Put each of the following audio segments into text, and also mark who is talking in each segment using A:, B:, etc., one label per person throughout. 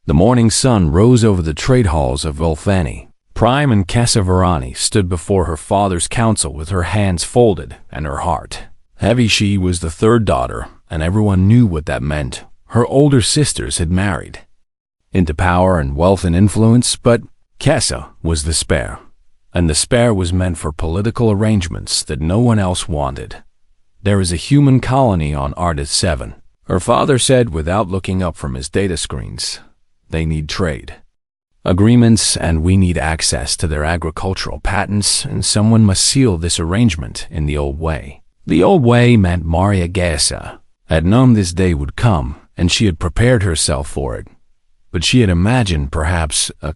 A: The morning sun rose over the trade halls of Volfani. Prime and Cassavarani stood before her father's council with her hands folded and her heart heavy. She was the third daughter, and everyone knew what that meant. Her older sisters had married into power and wealth and influence, but Cassa was the spare, and the spare was meant for political arrangements that no one else wanted. There is a human colony on Ardith 7, her father said without looking up from his data screens. They need trade agreements, and we need access to their agricultural patents, and someone must seal this arrangement in the old way. The old way meant Maria Gessa had known this day would come, and she had prepared herself for it. But she had imagined perhaps a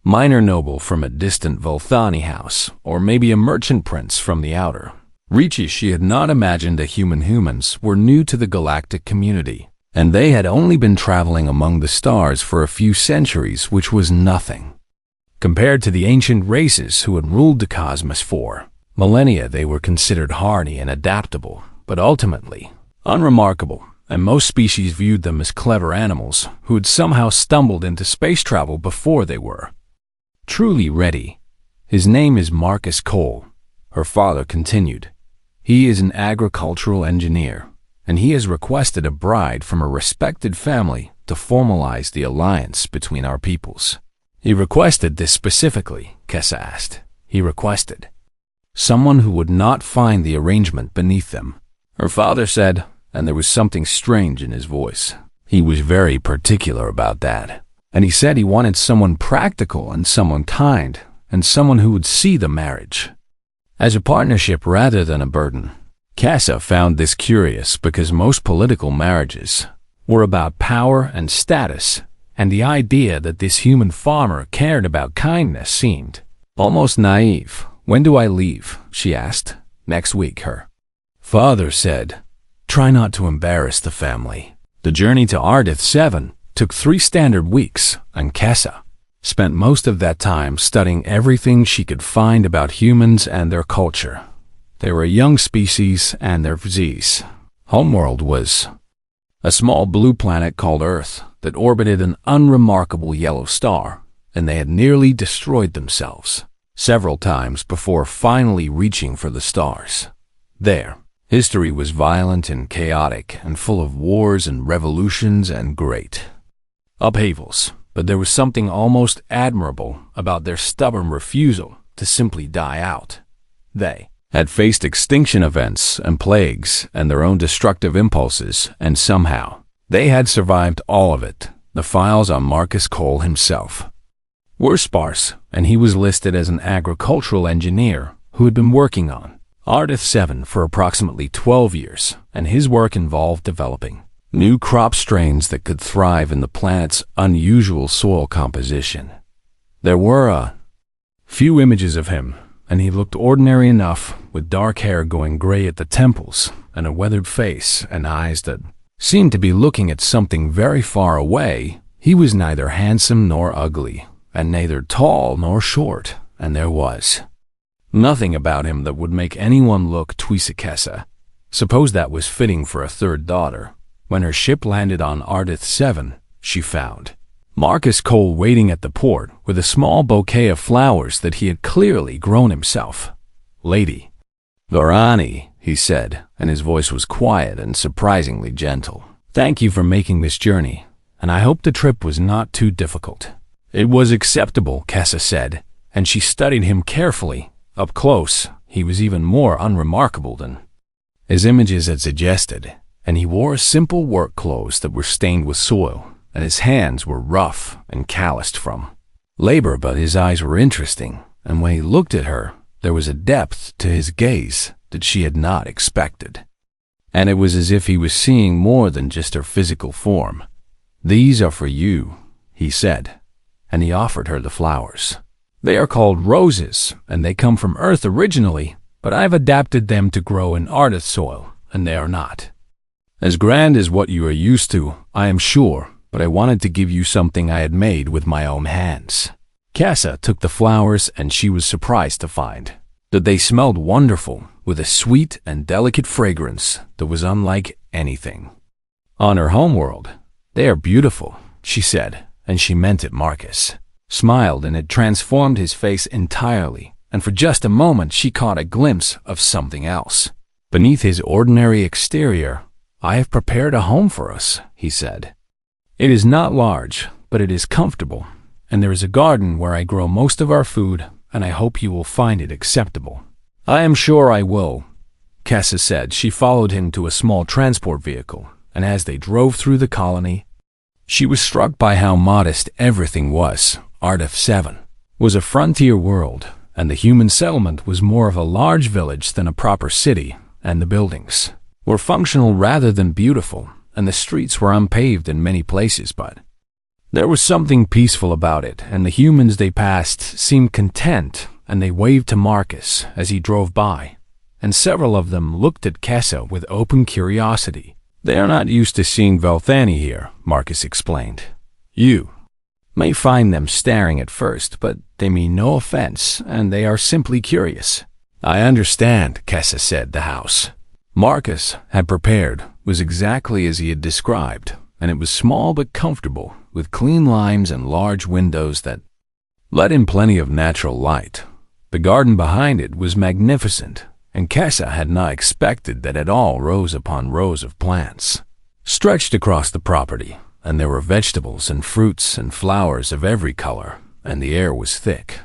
A: minor noble from a distant Volthani house, or maybe a merchant prince from the outer reaches. She had not imagined that humans were new to the galactic community, and they had only been traveling among the stars for a few centuries, which was nothing compared to the ancient races who had ruled the cosmos for millennia. They were considered hardy and adaptable, but ultimately unremarkable, and most species viewed them as clever animals who had somehow stumbled into space travel before they were truly ready. His name is Marcus Cole, her father continued. He is an agricultural engineer, and he has requested a bride from a respected family to formalize the alliance between our peoples. He requested this specifically, Kessa asked. He requested someone who would not find the arrangement beneath them, her father said, and there was something strange in his voice. He was very particular about that, and he said he wanted someone practical and someone kind, and someone who would see the marriage as a partnership rather than a burden. Cassa found this curious because most political marriages were about power and status, and the idea that this human farmer cared about kindness seemed almost naive. When do I leave? She asked. Next week, her father said. Try not to embarrass the family. The journey to Ardith 7 took 3 standard weeks, and Cassa spent most of that time studying everything she could find about humans and their culture. They were a young species, and their disease homeworld was a small blue planet called Earth that orbited an unremarkable yellow star, and they had nearly destroyed themselves several times before finally reaching for the stars. Their history was violent and chaotic and full of wars and revolutions and great upheavals, but there was something almost admirable about their stubborn refusal to simply die out. They had faced extinction events and plagues and their own destructive impulses, and somehow they had survived all of it. The files on Marcus Cole himself were sparse, and he was listed as an agricultural engineer who had been working on Ardith 7 for approximately 12 years, and his work involved developing new crop strains that could thrive in the planet's unusual soil composition. There were a few images of him, and he looked ordinary enough, with dark hair going gray at the temples, and a weathered face and eyes that seemed to be looking at something very far away. He was neither handsome nor ugly, and neither tall nor short, and there was nothing about him that would make anyone look Twisikessa. Suppose that was fitting for a third daughter. When her ship landed on Ardith 7, she found Marcus Cole waiting at the port with a small bouquet of flowers that he had clearly grown himself. Lady Varani, he said, and his voice was quiet and surprisingly gentle. Thank you for making this journey, and I hope the trip was not too difficult. It was acceptable, Cassa said, and she studied him carefully. Up close, he was even more unremarkable than his images had suggested, and he wore simple work clothes that were stained with soil, and his hands were rough and calloused from labor, but his eyes were interesting, and when he looked at her, there was a depth to his gaze that she had not expected. And it was as if he was seeing more than just her physical form. These are for you, he said, and he offered her the flowers. They are called roses, and they come from Earth originally, but I've adapted them to grow in Ardith soil, and they are not as grand as what you are used to, I am sure, but I wanted to give you something I had made with my own hands. Cassa took the flowers, and she was surprised to find that they smelled wonderful, with a sweet and delicate fragrance that was unlike anything on her homeworld. They are beautiful, she said, and she meant it. Marcus smiled, and it transformed his face entirely, and for just a moment she caught a glimpse of something else. Beneath his ordinary exterior, "I have prepared a home for us," he said. "It is not large, but it is comfortable, and there is a garden where I grow most of our food, and I hope you will find it acceptable." "I am sure I will," Kessa said. She followed him to a small transport vehicle, and as they drove through the colony, she was struck by how modest everything was. Ardef 7 was a frontier world, and the human settlement was more of a large village than a proper city, and the buildings were functional rather than beautiful, and the streets were unpaved in many places, but there was something peaceful about it, and the humans they passed seemed content, and they waved to Marcus as he drove by, and several of them looked at Kessa with open curiosity. "They are not used to seeing Velthani here," Marcus explained. "You may find them staring at first, but they mean no offense, and they are simply curious." "I understand," Kessa said. The house Marcus had prepared was exactly as he had described, and it was small but comfortable, with clean limes and large windows that let in plenty of natural light. The garden behind it was magnificent, and Kessa had not expected that at all. Rows upon rows of plants stretched across the property, and there were vegetables and fruits and flowers of every color, and the air was thick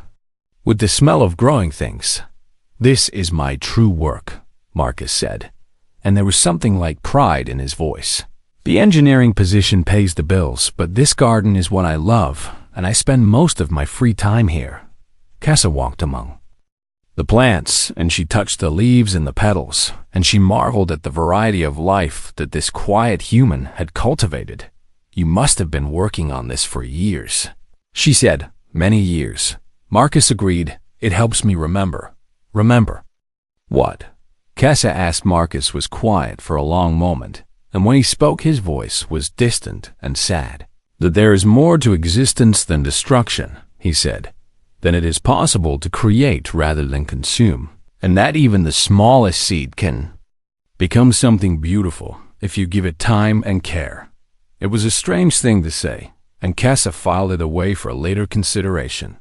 A: with the smell of growing things. "This is my true work," Marcus said, and there was something like pride in his voice. "The engineering position pays the bills, but this garden is what I love, and I spend most of my free time here." Kessa walked among the plants, and she touched the leaves and the petals, and she marveled at the variety of life that this quiet human had cultivated. "You must have been working on this for years," she said. "Many years," Marcus agreed. "It helps me remember." "Remember what?" Kessa asked. Marcus was quiet for a long moment, and when he spoke his voice was distant and sad. "That there is more to existence than destruction," he said. "Then it is possible to create rather than consume, and that even the smallest seed can become something beautiful if you give it time and care." It was a strange thing to say, and Kessa filed it away for later consideration.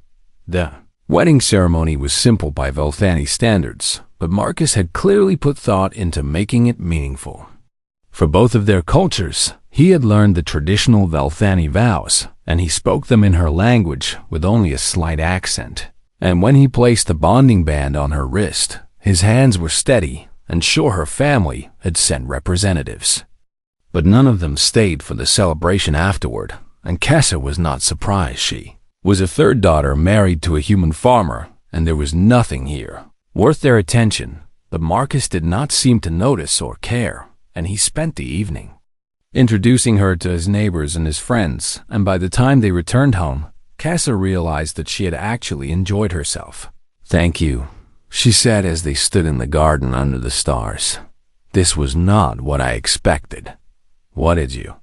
A: The wedding ceremony was simple by Velthani standards, but Marcus had clearly put thought into making it meaningful. For both of their cultures, he had learned the traditional Velthani vows, and he spoke them in her language with only a slight accent. And when he placed the bonding band on her wrist, his hands were steady, and sure her family had sent representatives. But none of them stayed for the celebration afterward, and Kessa was not surprised. She was a third daughter married to a human farmer, and there was nothing here worth their attention, but Marcus did not seem to notice or care, and he spent the evening introducing her to his neighbors and his friends, and by the time they returned home, Kessa realized that she had actually enjoyed herself. "Thank you," she said as they stood in the garden under the stars. "This was not what I expected." "What did you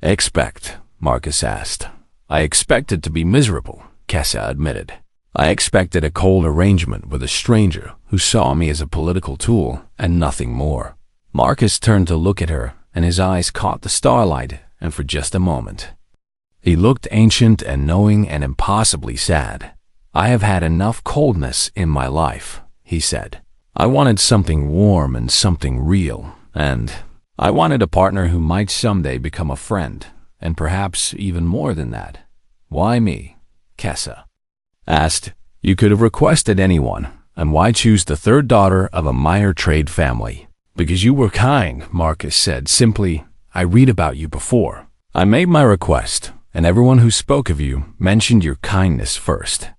A: expect?" Marcus asked. "I expected to be miserable," Kessa admitted. "I expected a cold arrangement with a stranger who saw me as a political tool and nothing more." Marcus turned to look at her, and his eyes caught the starlight, and for just a moment he looked ancient and knowing and impossibly sad. "I have had enough coldness in my life," he said. "I wanted something warm and something real, and I wanted a partner who might someday become a friend, and perhaps even more than that." "Why me?" Kessa asked. "You could have requested anyone, and why choose the third daughter of a minor trade family?" "Because you were kind," Marcus said simply. "I read about you before. I made my request, and everyone who spoke of you mentioned your kindness first.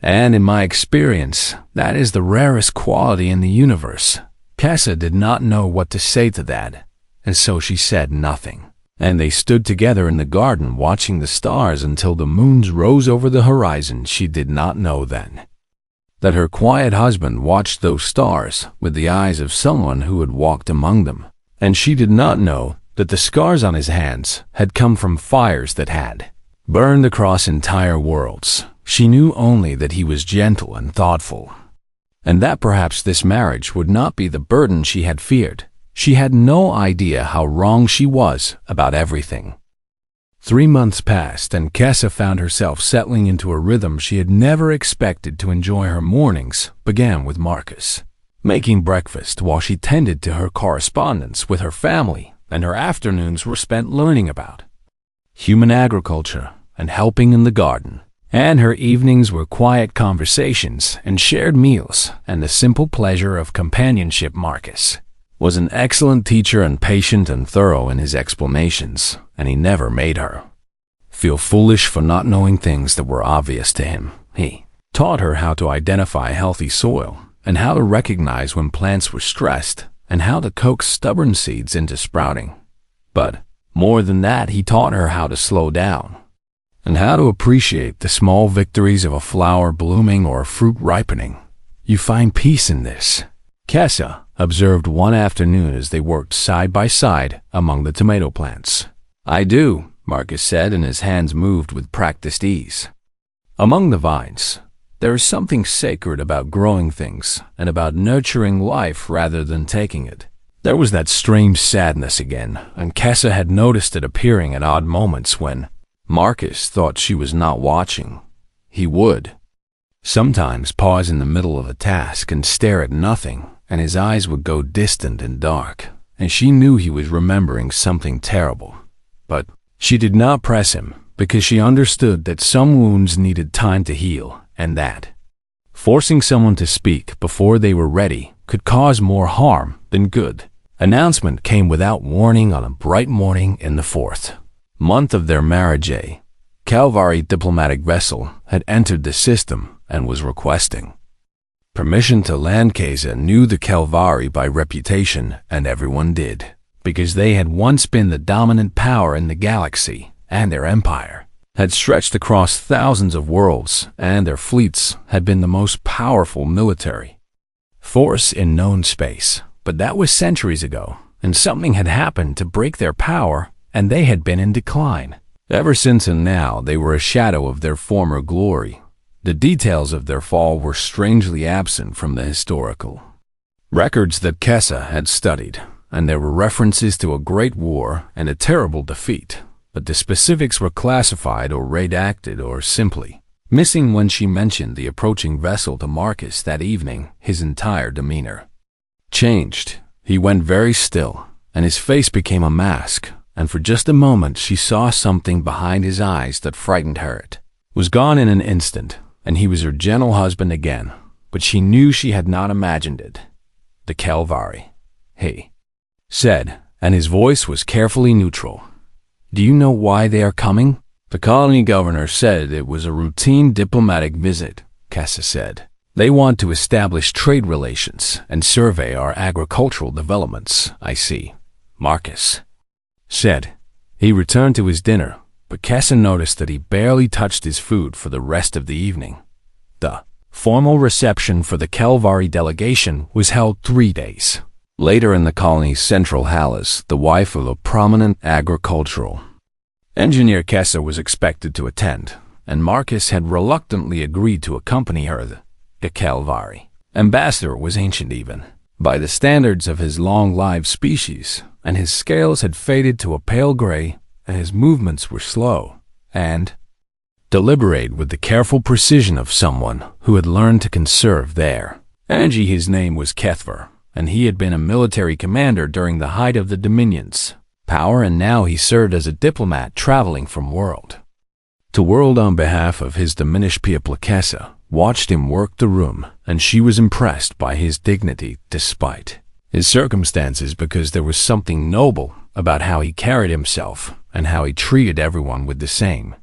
A: And in my experience, that is the rarest quality in the universe." Kessa did not know what to say to that, and so she said nothing. And they stood together in the garden watching the stars until the moons rose over the horizon. She did not know then that her quiet husband watched those stars with the eyes of someone who had walked among them, and she did not know that the scars on his hands had come from fires that had burned across entire worlds. She knew only that he was gentle and thoughtful, and that perhaps this marriage would not be the burden she had feared. She had no idea how wrong she was about everything. 3 months passed, and Kessa found herself settling into a rhythm she had never expected to enjoy. Her mornings began with Marcus making breakfast while she tended to her correspondence with her family, and her afternoons were spent learning about human agriculture and helping in the garden. And her evenings were quiet conversations and shared meals and the simple pleasure of companionship. Marcus was an excellent teacher and patient and thorough in his explanations, and he never made her feel foolish for not knowing things that were obvious to him. He taught her how to identify healthy soil and how to recognize when plants were stressed and how to coax stubborn seeds into sprouting. But more than that, he taught her how to slow down and how to appreciate the small victories of a flower blooming or a fruit ripening. You find peace in this, Kessa observed one afternoon as they worked side by side among the tomato plants. I do, Marcus said, and his hands moved with practiced ease. Among the vines, there is something sacred about growing things and about nurturing life rather than taking it. There was that strange sadness again, and Kessa had noticed it appearing at odd moments when Marcus thought she was not watching. He would sometimes pause in the middle of a task and stare at nothing, and his eyes would go distant and dark, and she knew he was remembering something terrible. But she did not press him, because she understood that some wounds needed time to heal, and that forcing someone to speak before they were ready could cause more harm than good. Announcement came without warning on a bright morning in the 4th month of their marriage. A Calvary diplomatic vessel had entered the system and was requesting permission to land. Kessa knew the Calvary by reputation, and everyone did, because they had once been the dominant power in the galaxy, and their empire had stretched across thousands of worlds, and their fleets had been the most powerful military force in known space. But that was centuries ago, and something had happened to break their power, and they had been in decline ever since, and now they were a shadow of their former glory. The details of their fall were strangely absent from the historical records that Kessa had studied, and there were references to a great war and a terrible defeat, but the specifics were classified or redacted or simply missing. When she mentioned the approaching vessel to Marcus that evening, his entire demeanor changed. He went very still, and his face became a mask, and for just a moment she saw something behind his eyes that frightened her. It was gone in an instant, and he was her gentle husband again, but she knew she had not imagined it. The Calvary, he said, and his voice was carefully neutral. Do you know why they are coming? The colony governor said it was a routine diplomatic visit, Kessa said. They want to establish trade relations and survey our agricultural developments. I see, Marcus said. He returned to his dinner, but Kessa noticed that he barely touched his food for the rest of the evening. The formal reception for the Calvary delegation was held 3 days later in the colony's central Hallis. The wife of a prominent agricultural engineer, Kessa, was expected to attend, and Marcus had reluctantly agreed to accompany her. The Calvary ambassador was ancient even by the standards of his long-lived species, and his scales had faded to a pale gray, and his movements were slow and deliberate with the careful precision of someone who had learned to conserve their energy. His name was Kethver, and he had been a military commander during the height of the Dominion's power, and now he served as a diplomat traveling from world to world on behalf of his diminished people. Kessa watched him work the room, and she was impressed by his dignity despite his circumstances, because there was something noble about how he carried himself and how he treated everyone with the same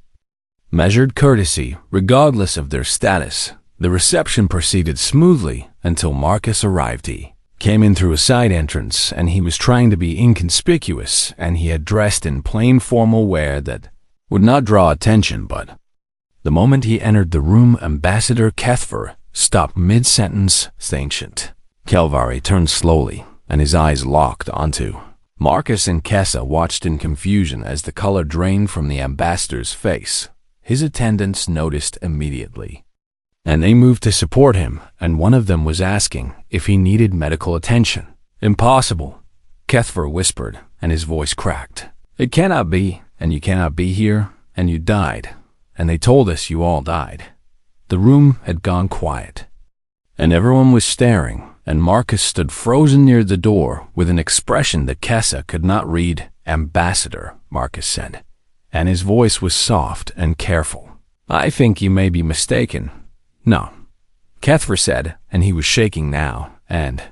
A: measured courtesy, regardless of their status. The reception proceeded smoothly until Marcus arrived. He came in through a side entrance, and he was trying to be inconspicuous, and he had dressed in plain formal wear that would not draw attention, but the moment he entered the room, Ambassador Kethver stopped mid-sentence. The ancient Calvary turned slowly, and his eyes locked onto Marcus, and Kessa watched in confusion as the color drained from the ambassador's face. His attendants noticed immediately, and they moved to support him, and one of them was asking if he needed medical attention. Impossible, Kethver whispered, and his voice cracked. It cannot be, and you cannot be here, and you died, and they told us you all died." The room had gone quiet, and everyone was staring, and Marcus stood frozen near the door with an expression that Kessa could not read. "Ambassador," Marcus said, and his voice was soft and careful. "I think you may be mistaken." "No," Kethver said, and he was shaking now, and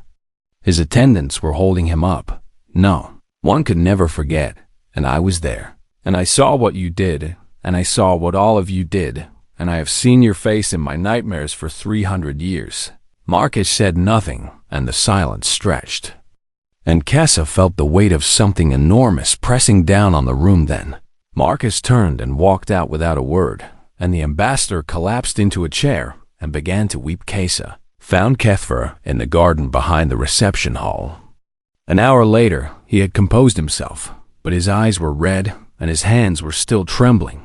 A: his attendants were holding him up. "No, one could never forget, and I was there, and I saw what you did, and I saw what all of you did, and I have seen your face in my nightmares for 300 years. Marcus said nothing, and the silence stretched. And Kessa felt the weight of something enormous pressing down on the room then. Marcus turned and walked out without a word, and the ambassador collapsed into a chair and began to weep. Kessa found Kethver in the garden behind the reception hall. An hour later, he had composed himself, but his eyes were red and his hands were still trembling,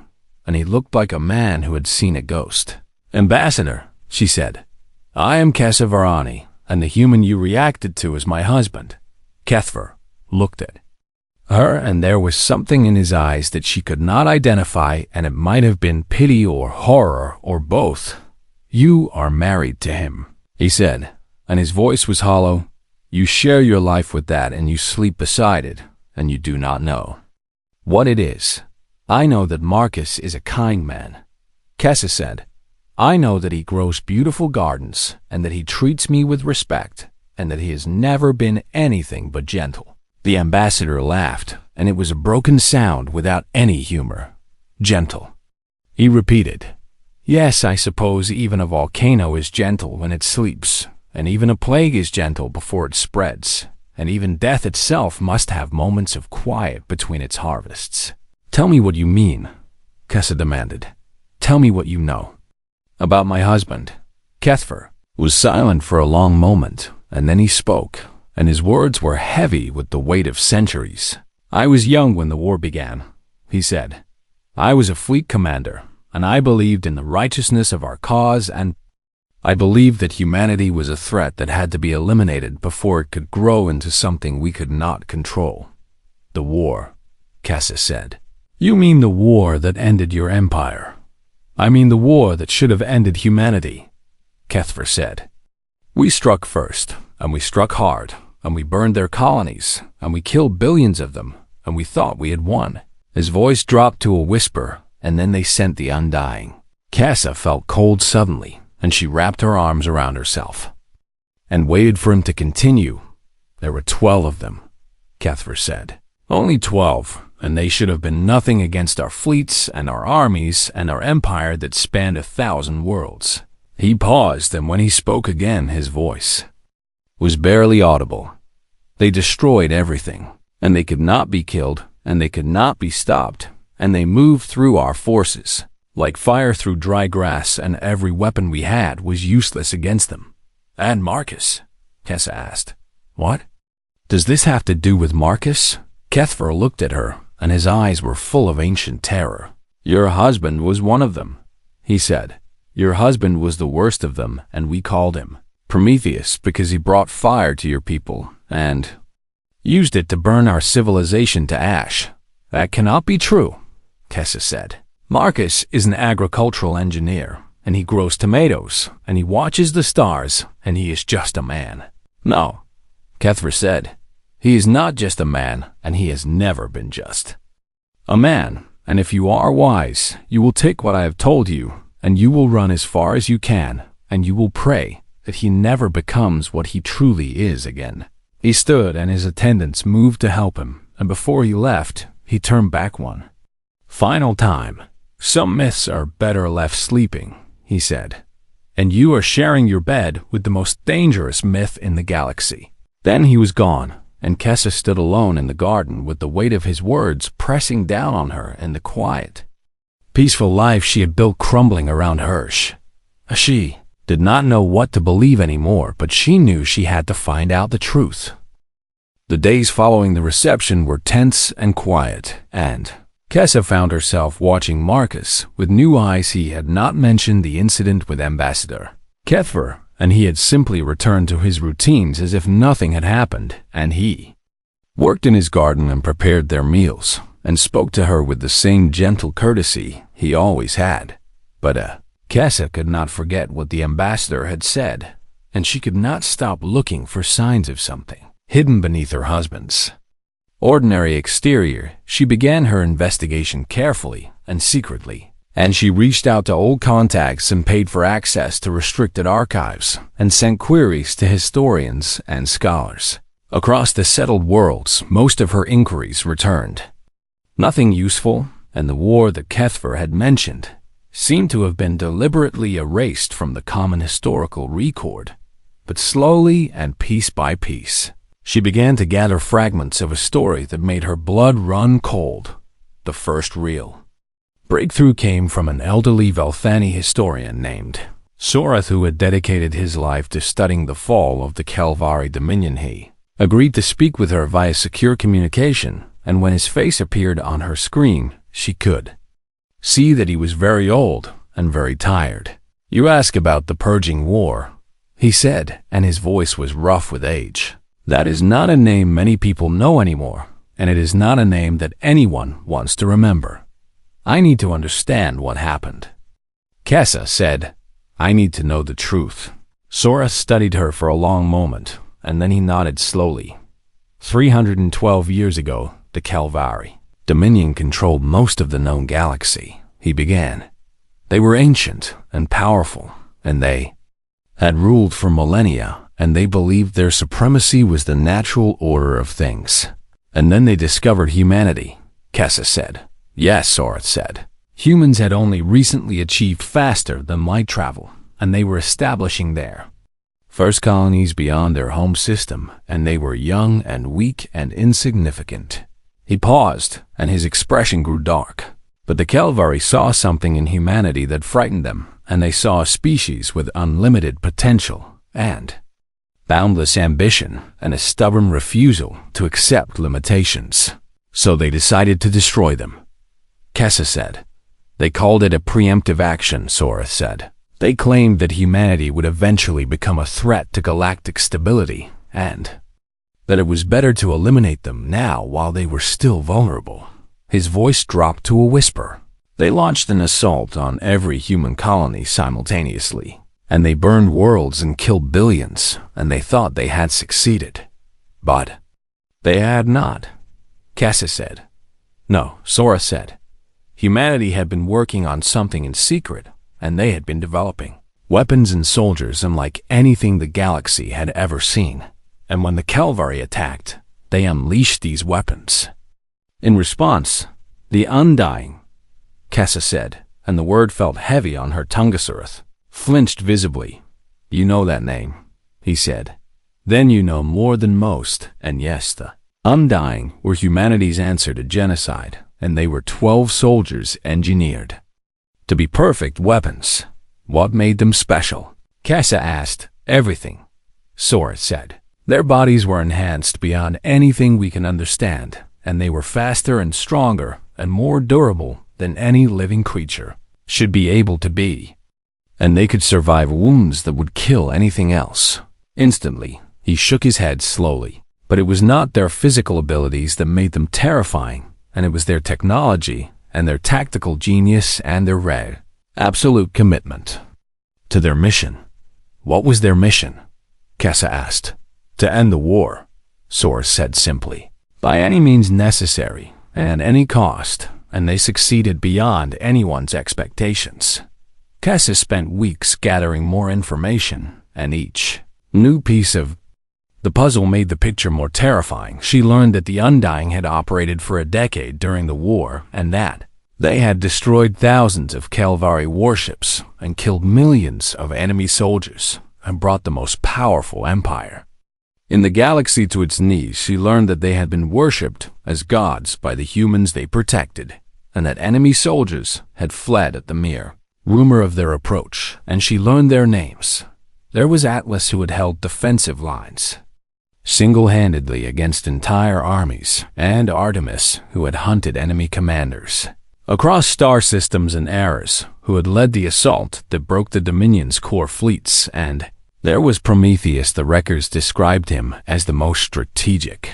A: and he looked like a man who had seen a ghost. "Ambassador," she said, "I am Kessa Varani, and the human you reacted to is my husband." Kethver looked at her, and there was something in his eyes that she could not identify, and it might have been pity or horror or both. "You are married to him," he said, and his voice was hollow. "You share your life with that, and you sleep beside it, and you do not know what it is." "I know that Marcus is a kind man," Kessa said. "I know that he grows beautiful gardens, and that he treats me with respect, and that he has never been anything but gentle." The ambassador laughed, and it was a broken sound without any humor. "Gentle," he repeated. "Yes, I suppose even a volcano is gentle when it sleeps, and even a plague is gentle before it spreads, and even death itself must have moments of quiet between its harvests." "Tell me what you mean," Kessa demanded. "Tell me what you know." "About my husband." Kethver was silent for a long moment, and then he spoke, and his words were heavy with the weight of centuries. "I was young when the war began," he said. "I was a fleet commander, and I believed in the righteousness of our cause, and I believed that humanity was a threat that had to be eliminated before it could grow into something we could not control." "The war," Kessa said. "You mean the war that ended your empire?" "I mean the war that should have ended humanity," Kethver said. "We struck first, and we struck hard, and we burned their colonies, and we killed billions of them, and we thought we had won." His voice dropped to a whisper, and then they sent the Undying. Kessa felt cold suddenly, and she wrapped her arms around herself and waited for him to continue. "There were 12 of them," Kethver said. "Only 12, and they should have been nothing against our fleets and our armies and our empire that spanned 1,000 worlds." He paused, and when he spoke again, his voice was barely audible. "They destroyed everything, and they could not be killed, and they could not be stopped, and they moved through our forces like fire through dry grass, and every weapon we had was useless against them." "And Marcus?" Kessa asked. "What? Does this have to do with Marcus?" Kethver looked at her, and his eyes were full of ancient terror. "Your husband was one of them," he said. "Your husband was the worst of them, and we called him Prometheus because he brought fire to your people and used it to burn our civilization to ash." "That cannot be true," Kessa said. "Marcus is an agricultural engineer, and he grows tomatoes, and he watches the stars, and he is just a man." "No," Kethver said. "He is not just a man, and he has never been just a man. And if you are wise, you will take what I have told you, and you will run as far as you can, and you will pray that he never becomes what he truly is again." He stood, and his attendants moved to help him, and before he left, he turned back one final time. "Some myths are better left sleeping," he said, "and you are sharing your bed with the most dangerous myth in the galaxy." Then he was gone, and Kessa stood alone in the garden with the weight of his words pressing down on her in the quiet, peaceful life she had built crumbling around Hirsch. She did not know what to believe anymore, but she knew she had to find out the truth. The days following the reception were tense and quiet, and Kessa found herself watching Marcus with new eyes. He had not mentioned the incident with Ambassador Kethver, and he had simply returned to his routines as if nothing had happened, and he worked in his garden and prepared their meals, and spoke to her with the same gentle courtesy he always had. But Kessa could not forget what the ambassador had said, and she could not stop looking for signs of something hidden beneath her husband's ordinary exterior. She began her investigation carefully and secretly, and she reached out to old contacts and paid for access to restricted archives and sent queries to historians and scholars. Across the settled worlds, most of her inquiries returned nothing useful, and the war that Kethver had mentioned seemed to have been deliberately erased from the common historical record. But slowly and piece by piece, she began to gather fragments of a story that made her blood run cold. The first real breakthrough came from an elderly Velthani historian named Sorath, who had dedicated his life to studying the fall of the Kelvari Dominion. He agreed to speak with her via secure communication, and when his face appeared on her screen, she could see that he was very old and very tired. "You ask about the Purging War," he said, and his voice was rough with age. "That is not a name many people know anymore, and it is not a name that anyone wants to remember. I need to understand what happened." Kessa said, "I need to know the truth." Sora studied her for a long moment, and then he nodded slowly. 312 years ago, the Kelvari Dominion controlled most of the known galaxy, he began. They were ancient and powerful, and they had ruled for millennia, and they believed their supremacy was the natural order of things. And then they discovered humanity, Kessa said. Yes, Sorath said. Humans had only recently achieved faster than light travel, and they were establishing their first colonies beyond their home system, and they were young and weak and insignificant. He paused, and his expression grew dark. But the Kelvari saw something in humanity that frightened them, and they saw a species with unlimited potential and boundless ambition and a stubborn refusal to accept limitations. So they decided to destroy them, Kessa said. They called it a preemptive action, Sorath said. They claimed that humanity would eventually become a threat to galactic stability, and that it was better to eliminate them now while they were still vulnerable. His voice dropped to a whisper. They launched an assault on every human colony simultaneously, and they burned worlds and killed billions, and they thought they had succeeded. But they had not, Kessa said. No, Sora said. Humanity had been working on something in secret, and they had been developing weapons and soldiers unlike anything the galaxy had ever seen. And when the Kelvari attacked, they unleashed these weapons. In response, the Undying, Kessa said, and the word felt heavy on her Tungasurith, flinched visibly. You know that name, he said. Then you know more than most, and yes, the Undying were humanity's answer to genocide, and they were 12 soldiers engineered to be perfect weapons. What made them special? Kessa asked. Everything, Sorath said. Their bodies were enhanced beyond anything we can understand, and they were faster and stronger and more durable than any living creature should be able to be. And they could survive wounds that would kill anything else. Instantly, he shook his head slowly. But it was not their physical abilities that made them terrifying, and it was their technology and their tactical genius and their absolute commitment to their mission. What was their mission? Kessa asked. To end the war, Sorath said simply. By any means necessary, and any cost, and they succeeded beyond anyone's expectations. Kessa spent weeks gathering more information, and each new piece of the puzzle made the picture more terrifying. She learned that the Undying had operated for a decade during the war, and that they had destroyed thousands of Kelvari warships and killed millions of enemy soldiers and brought the most powerful empire in the galaxy to its knees. She learned that they had been worshipped as gods by the humans they protected, and that enemy soldiers had fled at the mere rumor of their approach, and she learned their names. There was Atlas, who had held defensive lines single-handedly against entire armies, and Artemis, who had hunted enemy commanders across star systems and eras, who had led the assault that broke the Dominion's core fleets, and there was Prometheus. The records described him as the most strategic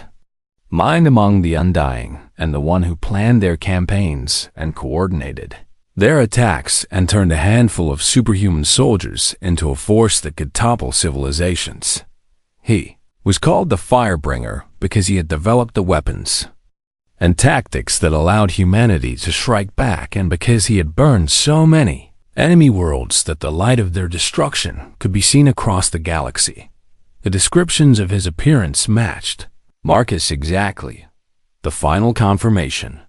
A: Mind among the Undying, and the one who planned their campaigns and coordinated their attacks and turned a handful of superhuman soldiers into a force that could topple civilizations. He was called the Firebringer because he had developed the weapons and tactics that allowed humanity to strike back, and because he had burned so many enemy worlds that the light of their destruction could be seen across the galaxy. The descriptions of his appearance matched Marcus exactly. The final confirmation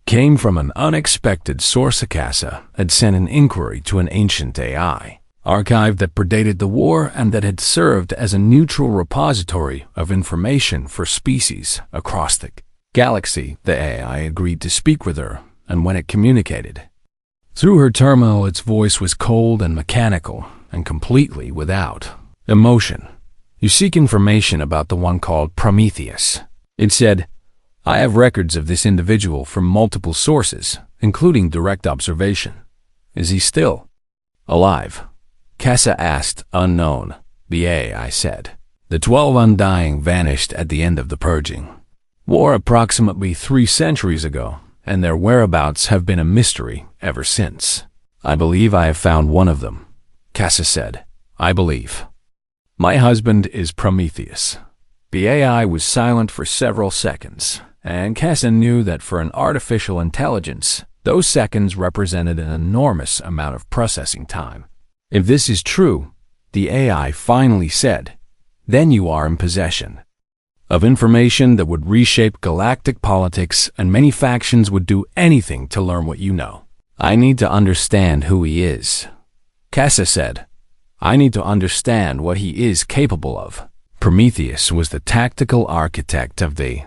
A: came from an unexpected source. Casa had sent an inquiry to an ancient AI archive that predated the war and that had served as a neutral repository of information for species across the galaxy. The AI agreed to speak with her, and when it communicated through her terminal, its voice was cold and mechanical and completely without emotion. "You seek information about the one called Prometheus," it said. "I have records of this individual from multiple sources, including direct observation. Is he still alive?" Casa asked. "Unknown," the AI said. "The 12 Undying vanished at the end of the Purging War approximately 3 centuries ago, and their whereabouts have been a mystery ever since." "I believe I have found one of them," Casa said. "I believe my husband is Prometheus." The AI was silent for several seconds, and Casa knew that for an artificial intelligence, those seconds represented an enormous amount of processing time. "If this is true," the AI finally said, "then you are in possession of information that would reshape galactic politics, and many factions would do anything to learn what you know." "I need to understand who he is," Casa said. "I need to understand what he is capable of." Prometheus was the tactical architect of the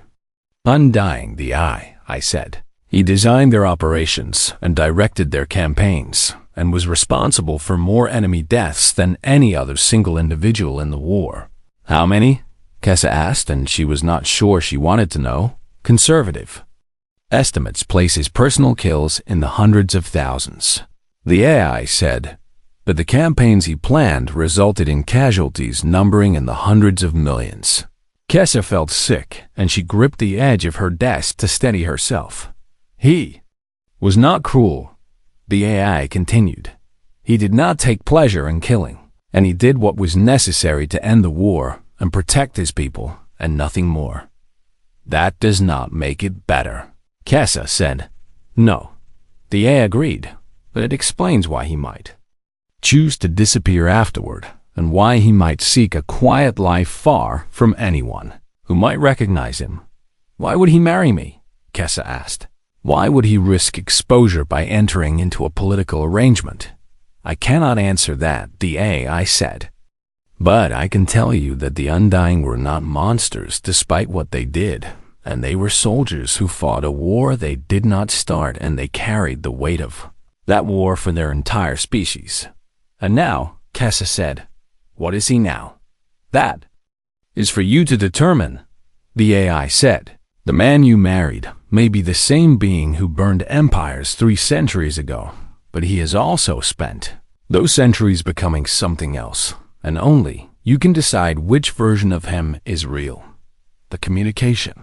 A: Undying, the I said. "He designed their operations and directed their campaigns, and was responsible for more enemy deaths than any other single individual in the war." "How many?" Casa asked, and she was not sure she wanted to know. "Conservative estimates place his personal kills in the hundreds of thousands," the AI said. "But the campaigns he planned resulted in casualties numbering in the hundreds of millions." Casa felt sick, and she gripped the edge of her desk to steady herself. "He was not cruel," the AI continued. "He did not take pleasure in killing, and he did what was necessary to end the war and protect his people, and nothing more." "That does not make it better," Casa said. "No," the AI agreed, "but it explains why he might choose to disappear afterward, and why he might seek a quiet life far from anyone who might recognize him." "Why would he marry me?" Casa asked. "Why would he risk exposure by entering into a political arrangement?" "I cannot answer that," the AI said. "But I can tell you that the Undying were not monsters despite what they did, and they were soldiers who fought a war they did not start, and they carried the weight of that war for their entire species." "And now," Casa said, "what is he now?" "That is for you to determine," the AI said. "The man you married may be the same being who burned empires 3 centuries ago, but he has also spent those centuries becoming something else, and only you can decide which version of him is real." The communication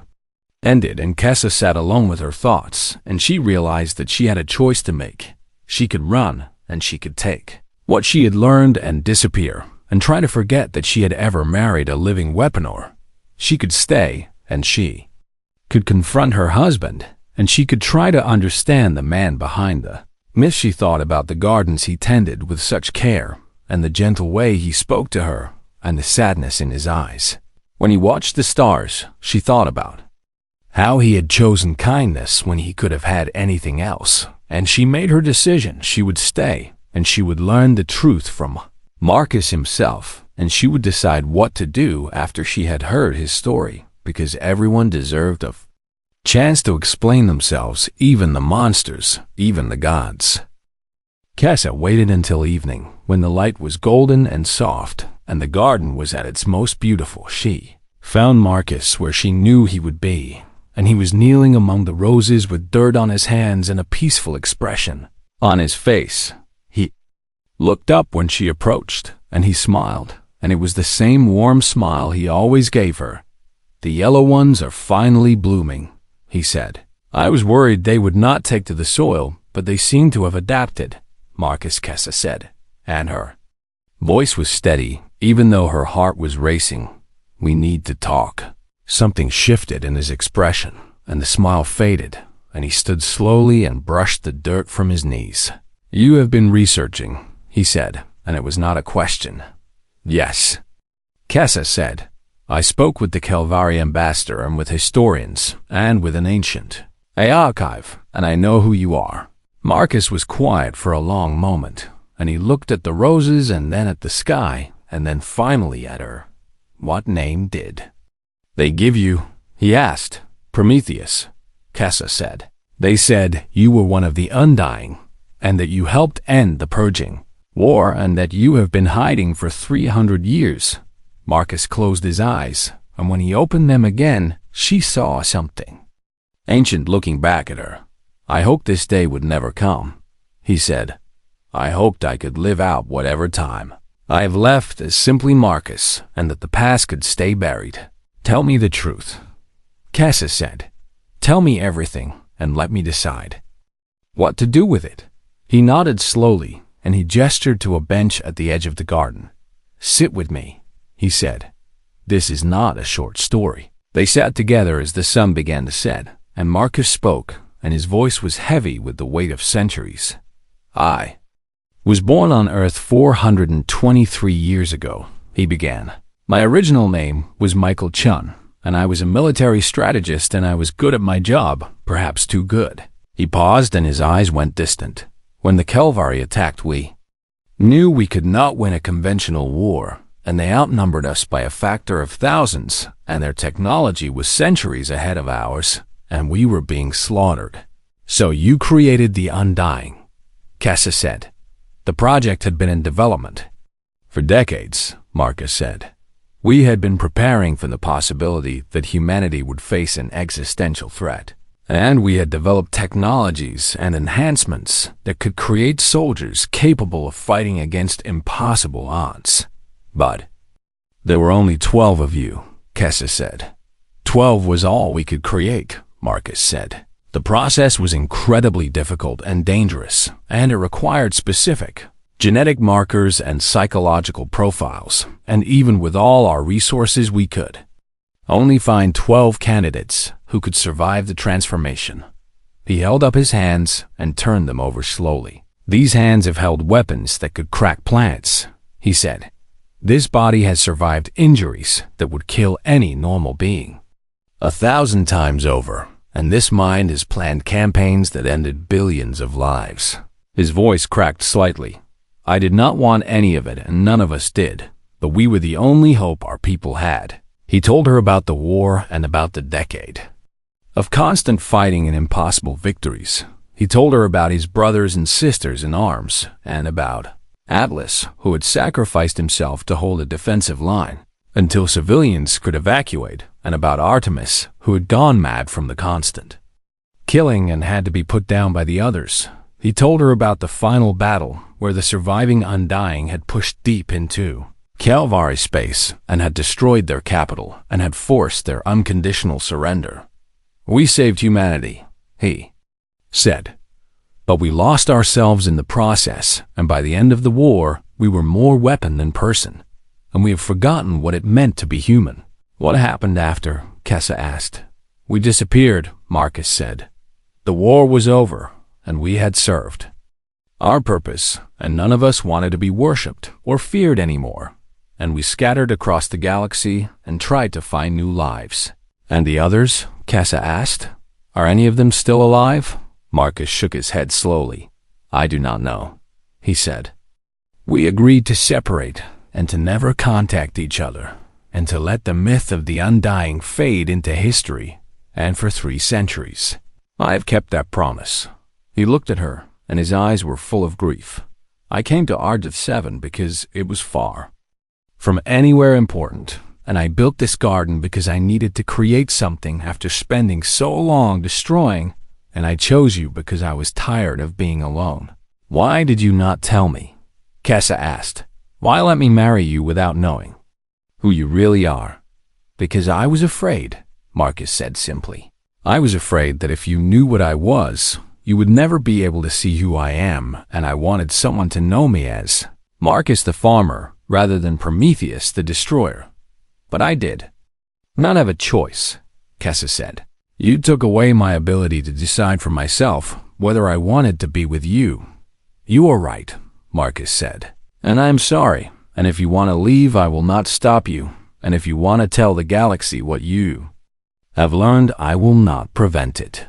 A: ended, and Casa sat alone with her thoughts, and she realized that she had a choice to make. She could run, and she could take what she had learned and disappear, and try to forget that she had ever married a living weapon, or she could stay, and she could confront her husband, and she could try to understand the man behind the myth. She thought about the gardens he tended with such care, and the gentle way he spoke to her, and the sadness in his eyes when he watched the stars. She thought about how he had chosen kindness when he could have had anything else, and she made her decision. She would stay, and she would learn the truth from Marcus himself, and she would decide what to do after she had heard his story, because everyone deserved a chance to explain themselves, even the monsters, even the gods. Casa waited until evening, when the light was golden and soft, and the garden was at its most beautiful. She found Marcus where she knew he would be, and he was kneeling among the roses with dirt on his hands and a peaceful expression on his face. He looked up when she approached, and he smiled, and it was the same warm smile he always gave her. The yellow ones are finally blooming, he said. I was worried they would not take to the soil, but they seem to have adapted, Marcus Kessa said, and her voice was steady, even though her heart was racing. We need to talk. Something shifted in his expression, and the smile faded, and he stood slowly and brushed the dirt from his knees. You have been researching, he said, and it was not a question. Yes, Kessa said. I spoke with the Kelvari ambassador and with historians, and with an ancient archive, and I know who you are. Marcus was quiet for a long moment, and he looked at the roses and then at the sky, and then finally at her. What name did they give you? He asked. Prometheus, Kessa said. They said you were one of the Undying, and that you helped end the Purging War, and that you have been hiding for 300 years. Marcus closed his eyes, and when he opened them again, she saw something. Ancient looking back at her. I hoped this day would never come, he said. I hoped I could live out whatever time I have left as simply Marcus, and that the past could stay buried. Tell me the truth, Kessa said. Tell me everything, and let me decide what to do with it. He nodded slowly, and he gestured to a bench at the edge of the garden. Sit with me, he said. This is not a short story. They sat together as the sun began to set, and Marcus spoke, and his voice was heavy with the weight of centuries. I was born on Earth 423 years ago, he began. My original name was Michael Chun, and I was a military strategist, and I was good at my job, perhaps too good. He paused and his eyes went distant. When the Kelvari attacked, we knew we could not win a conventional war, and they outnumbered us by a factor of thousands, and their technology was centuries ahead of ours, and we were being slaughtered. So you created the Undying, Kessa said. The project had been in development for decades, Marcus said. We had been preparing for the possibility that humanity would face an existential threat, and we had developed technologies and enhancements that could create soldiers capable of fighting against impossible odds. But there were only 12 of you, Kessa said. 12 was all we could create, Marcus said. The process was incredibly difficult and dangerous, and it required specific genetic markers and psychological profiles, and even with all our resources we could only find 12 candidates who could survive the transformation. He held up his hands and turned them over slowly. These hands have held weapons that could crack planets, he said. This body has survived injuries that would kill any normal being 1,000 times over. And this mind has planned campaigns that ended billions of lives. His voice cracked slightly. I did not want any of it, and none of us did, but we were the only hope our people had. He told her about the war and about the decade of constant fighting and impossible victories. He told her about his brothers and sisters in arms, and about Atlas, who had sacrificed himself to hold a defensive line until civilians could evacuate, and about Artemis, who had gone mad from the constant killing and had to be put down by the others. He told her about the final battle, where the surviving Undying had pushed deep into Kelvari space and had destroyed their capital and had forced their unconditional surrender. We saved humanity, he said, but we lost ourselves in the process, and by the end of the war, we were more weapon than person, and we have forgotten what it meant to be human. What happened after? Kessa asked. We disappeared, Marcus said. The war was over, and we had served our purpose, and none of us wanted to be worshipped or feared anymore, and we scattered across the galaxy and tried to find new lives. And the others? Kessa asked. Are any of them still alive? Marcus shook his head slowly. I do not know, he said. We agreed to separate and to never contact each other, and to let the myth of the Undying fade into history, and for 3 centuries. I have kept that promise. He looked at her, and his eyes were full of grief. I came to Ardith 7 because it was far from anywhere important, and I built this garden because I needed to create something after spending so long destroying, and I chose you because I was tired of being alone. Why did you not tell me? Kessa asked. Why let me marry you without knowing who you really are? Because I was afraid, Marcus said simply. I was afraid that if you knew what I was, you would never be able to see who I am, and I wanted someone to know me as Marcus the farmer, rather than Prometheus the destroyer. But I did not have a choice, Kessa said. You took away my ability to decide for myself whether I wanted to be with you. You are right, Marcus said. And I am sorry, and if you want to leave, I will not stop you, and if you want to tell the galaxy what you have learned, I will not prevent it.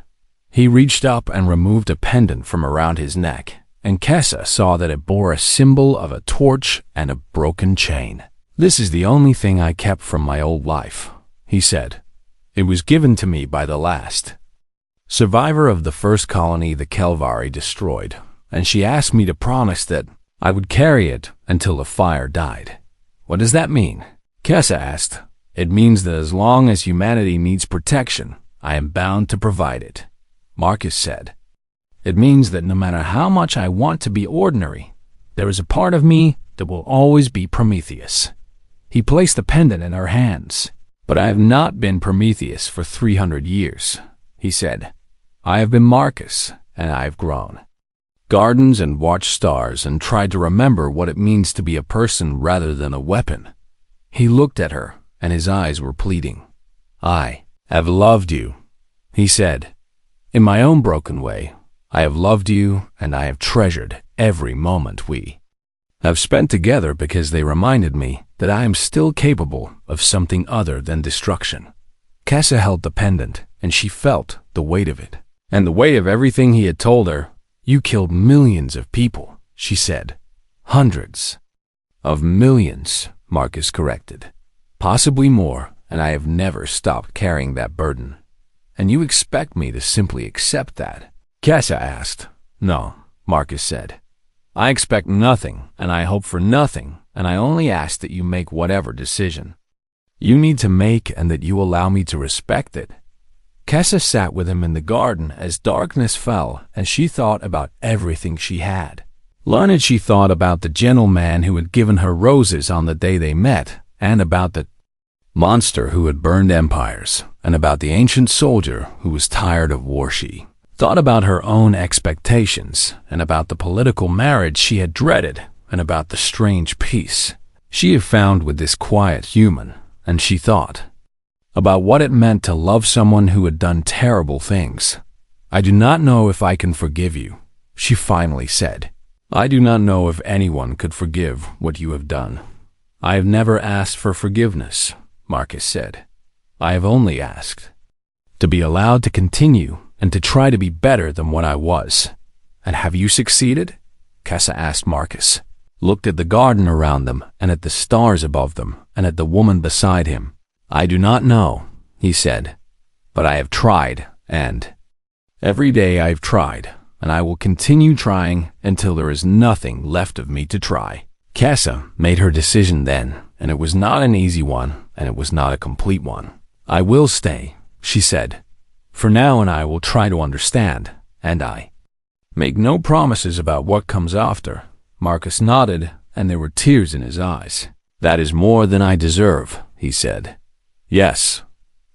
A: He reached up and removed a pendant from around his neck, and Kessa saw that it bore a symbol of a torch and a broken chain. This is the only thing I kept from my old life, he said. It was given to me by the last survivor of the first colony the Kelvari destroyed, and she asked me to promise that I would carry it until the fire died. What does that mean? Kessa asked. It means that as long as humanity needs protection, I am bound to provide it, Marcus said. It means that no matter how much I want to be ordinary, there is a part of me that will always be Prometheus. He placed the pendant in her hands. But I have not been Prometheus for 300 years, he said. I have been Marcus, and I have grown gardens and watched stars and tried to remember what it means to be a person rather than a weapon. He looked at her, and his eyes were pleading. I have loved you, he said. In my own broken way, I have loved you, and I have treasured every moment we have spent together because they reminded me that I am still capable of something other than destruction. Kessa held the pendant, and she felt the weight of it, and the weight of everything he had told her. You killed millions of people, she said. Hundreds of millions, Marcus corrected. Possibly more, and I have never stopped carrying that burden. And you expect me to simply accept that? Kessa asked. No, Marcus said. I expect nothing, and I hope for nothing, and I only ask that you make whatever decision you need to make and that you allow me to respect it. Kessa sat with him in the garden as darkness fell, and she thought about everything she had learned. She thought about the gentleman who had given her roses on the day they met, and about the monster who had burned empires, and about the ancient soldier who was tired of war. She thought about her own expectations, and about the political marriage she had dreaded, and about the strange peace she had found with this quiet human, and she thought about what it meant to love someone who had done terrible things. I do not know if I can forgive you, she finally said. I do not know if anyone could forgive what you have done. I have never asked for forgiveness, Marcus said. I have only asked to be allowed to continue and to try to be better than what I was. And have you succeeded? Kessa asked Marcus, looked at the garden around them and at the stars above them and at the woman beside him. I do not know, he said, but I have tried, and every day I have tried, and I will continue trying until there is nothing left of me to try. Kessa made her decision then, and it was not an easy one, and it was not a complete one. I will stay, she said, for now, and I will try to understand, and I make no promises about what comes after. Marcus nodded, and there were tears in his eyes. That is more than I deserve, he said. Yes,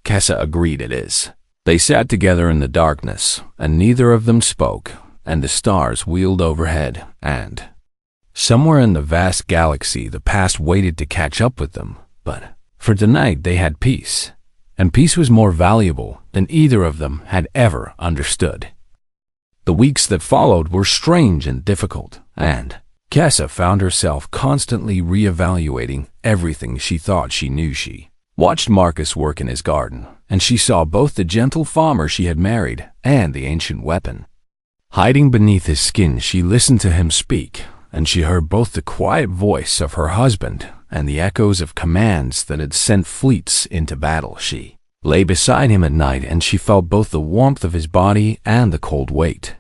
A: Kessa agreed it is. They sat together in the darkness, and neither of them spoke, and the stars wheeled overhead, and somewhere in the vast galaxy the past waited to catch up with them, but for tonight they had peace, and peace was more valuable than either of them had ever understood. The weeks that followed were strange and difficult, and Kessa found herself constantly reevaluating everything she thought she knew. She watched Marcus work in his garden, and she saw both the gentle farmer she had married and the ancient weapon. Hiding beneath his skin, she listened to him speak, and she heard both the quiet voice of her husband and the echoes of commands that had sent fleets into battle. She lay beside him at night, and she felt both the warmth of his body and the cold weight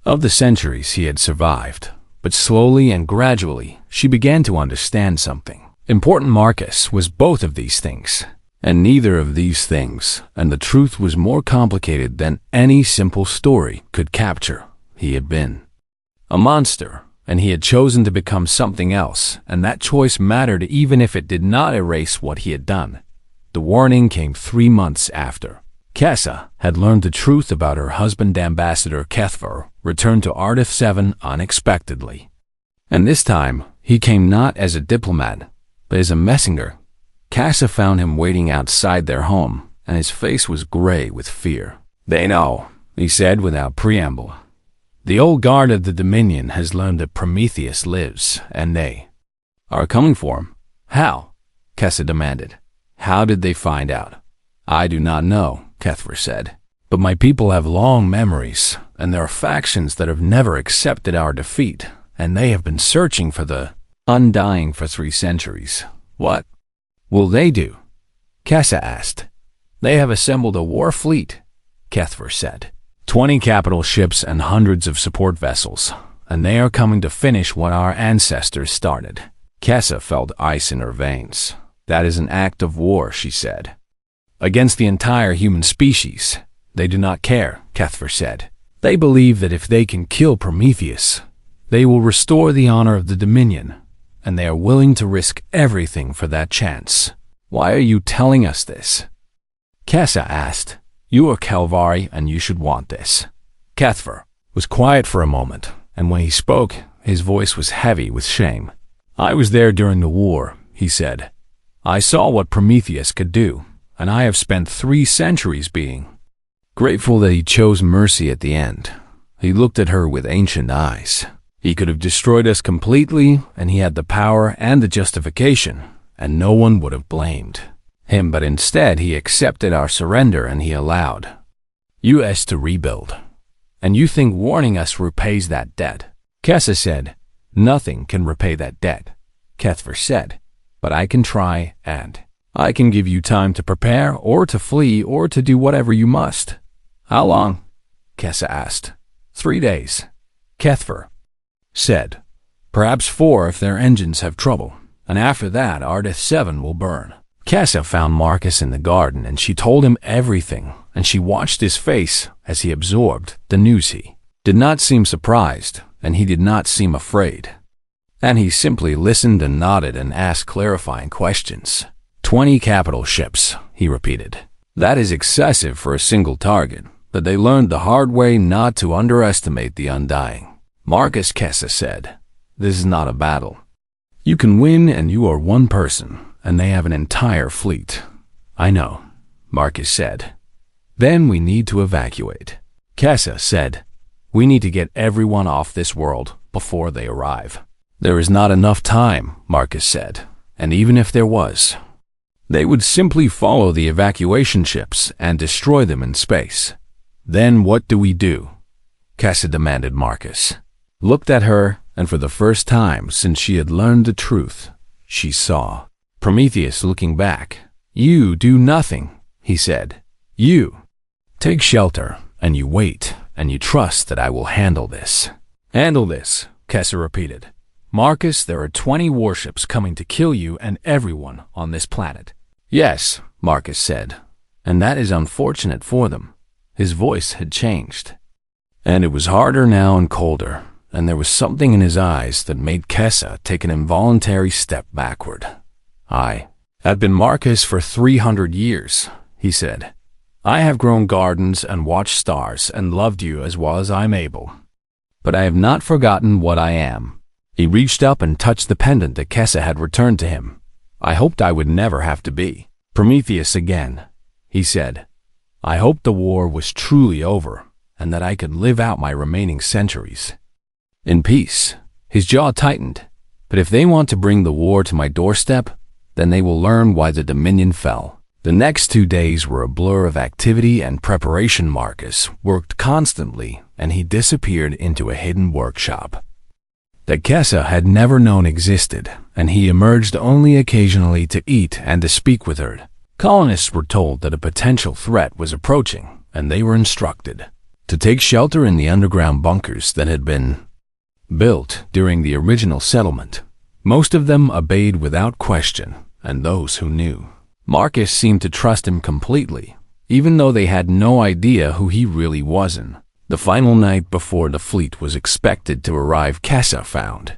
A: of the centuries he had survived. But slowly and gradually, she began to understand something important. Marcus was both of these things, and neither of these things, and the truth was more complicated than any simple story could capture. He had been a monster, and he had chosen to become something else, and that choice mattered even if it did not erase what he had done. The warning came 3 months after. Kessa had learned the truth about her husband. Ambassador Kethver returned to Ardith 7 unexpectedly. And this time, he came not as a diplomat, but as a messenger. Kessa found him waiting outside their home, and his face was gray with fear. "They know," he said without preamble. "The old guard of the Dominion has learned that Prometheus lives, and they are coming for him." "How?" Kessa demanded. "How did they find out?" "I do not know," Kethver said. "But my people have long memories, and there are factions that have never accepted our defeat, and they have been searching for the Undying for 3 centuries. What will they do?" Kessa asked. "They have assembled a war fleet," Kethver said. 20 capital ships and hundreds of support vessels, and they are coming to finish what our ancestors started. Kessa felt ice in her veins. "That is an act of war," she said. "Against the entire human species. They do not care," Kethver said. "They believe that if they can kill Prometheus, they will restore the honor of the Dominion, and they are willing to risk everything for that chance." "Why are you telling us this?" Kessa asked. "You are Kalvari, and you should want this." Kethver was quiet for a moment, and when he spoke, his voice was heavy with shame. "I was there during the war," he said. "I saw what Prometheus could do, and I have spent 3 centuries being grateful that he chose mercy at the end." He looked at her with ancient eyes. "He could have destroyed us completely, and he had the power and the justification, and no one would have blamed him, but instead he accepted our surrender and he allowed us to rebuild. And you think warning us repays that debt?" Kessa said. "Nothing can repay that debt," Kethver said, "but I can try, and I can give you time to prepare or to flee or to do whatever you must." "How long?" Kessa asked. 3 days, Kethver said. "Perhaps 4 if their engines have trouble, and after that Ardith 7 will burn." Kessa found Marcus in the garden, and she told him everything, and she watched his face as he absorbed the news. He did not seem surprised, and he did not seem afraid. And he simply listened and nodded and asked clarifying questions. 20 capital ships, he repeated. "That is excessive for a single target, but they learned the hard way not to underestimate the Undying." "Marcus," Kessa said, "this is not a battle. You can win, and you are one person, and they have an entire fleet." "I know," Marcus said. "Then we need to evacuate." Kessa said, "We need to get everyone off this world before they arrive." "There is not enough time," Marcus said, "and even if there was, they would simply follow the evacuation ships and destroy them in space." "Then what do we do?" Kessa demanded. Marcus looked at her, and for the first time since she had learned the truth, she saw Prometheus looking back. "You do nothing," he said. "You take shelter, and you wait, and you trust that I will handle this." "Handle this," Kessa repeated. "Marcus, there are 20 warships coming to kill you and everyone on this planet." "Yes," Marcus said, "and that is unfortunate for them." His voice had changed, and it was harder now and colder, and there was something in his eyes that made Kessa take an involuntary step backward. "I have been Marcus for 300 years, he said. "I have grown gardens and watched stars and loved you as well as I'm able. But I have not forgotten what I am." He reached up and touched the pendant that Kessa had returned to him. "I hoped I would never have to be Prometheus again," he said. "I hoped the war was truly over and that I could live out my remaining centuries in peace." His jaw tightened. "But if they want to bring the war to my doorstep, then they will learn why the Dominion fell." The next 2 days were a blur of activity and preparation. Marcus worked constantly, and he disappeared into a hidden workshop that Kessa had never known existed, and he emerged only occasionally to eat and to speak with her. Colonists were told that a potential threat was approaching, and they were instructed to take shelter in the underground bunkers that had been built during the original settlement. Most of them obeyed without question, and those who knew Marcus seemed to trust him completely, even though they had no idea who he really was. In the final night before the fleet was expected to arrive, Kessa found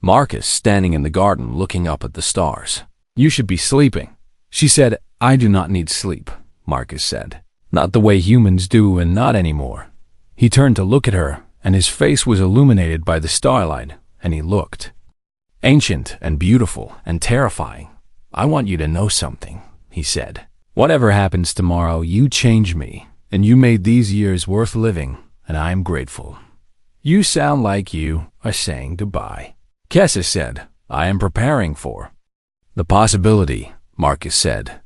A: Marcus standing in the garden looking up at the stars. "You should be sleeping," she said. I do not need sleep, Marcus said. Not the way humans do, and not anymore. He turned to look at her, and his face was illuminated by the starlight, and he looked ancient and beautiful and terrifying. I want you to know something, he said. Whatever happens tomorrow, you changed me, and you made these years worth living, and I am grateful. You sound like you are saying goodbye. Kessa said, I am preparing for the possibility, Marcus said.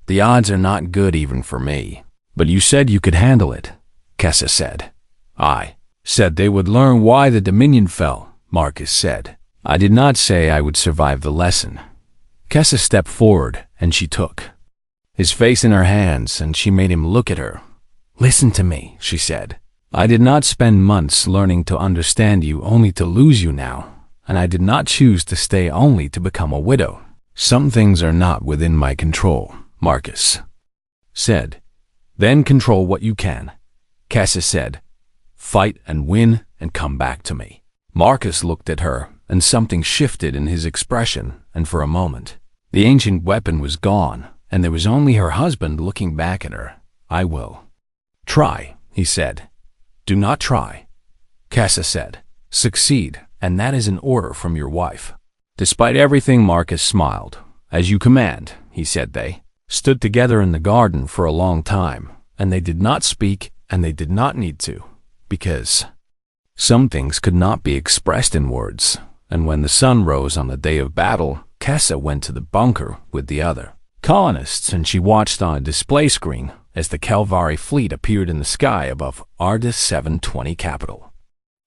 A: The odds are not good even for me. But you said you could handle it, Kessa said. I said they would learn why the Dominion fell, Marcus said. I did not say I would survive the lesson. Kessa stepped forward, and she took his face in her hands, and she made him look at her. Listen to me, she said. I did not spend months learning to understand you only to lose you now, and I did not choose to stay only to become a widow. Some things are not within my control, Marcus said. Then control what you can, Kessa said. Fight and win and come back to me. Marcus looked at her, and something shifted in his expression, and for a moment, the ancient weapon was gone, and there was only her husband looking back at her. I will try, he said. Do not try, Kessa said. Succeed, and that is an order from your wife. Despite everything, Marcus smiled. As you command, he said. They stood together in the garden for a long time, and they did not speak, and they did not need to, because some things could not be expressed in words. And when the sun rose on the day of battle, Kessa went to the bunker with the other colonists, and she watched on a display screen as the Calvari fleet appeared in the sky above Ardis 720 capital.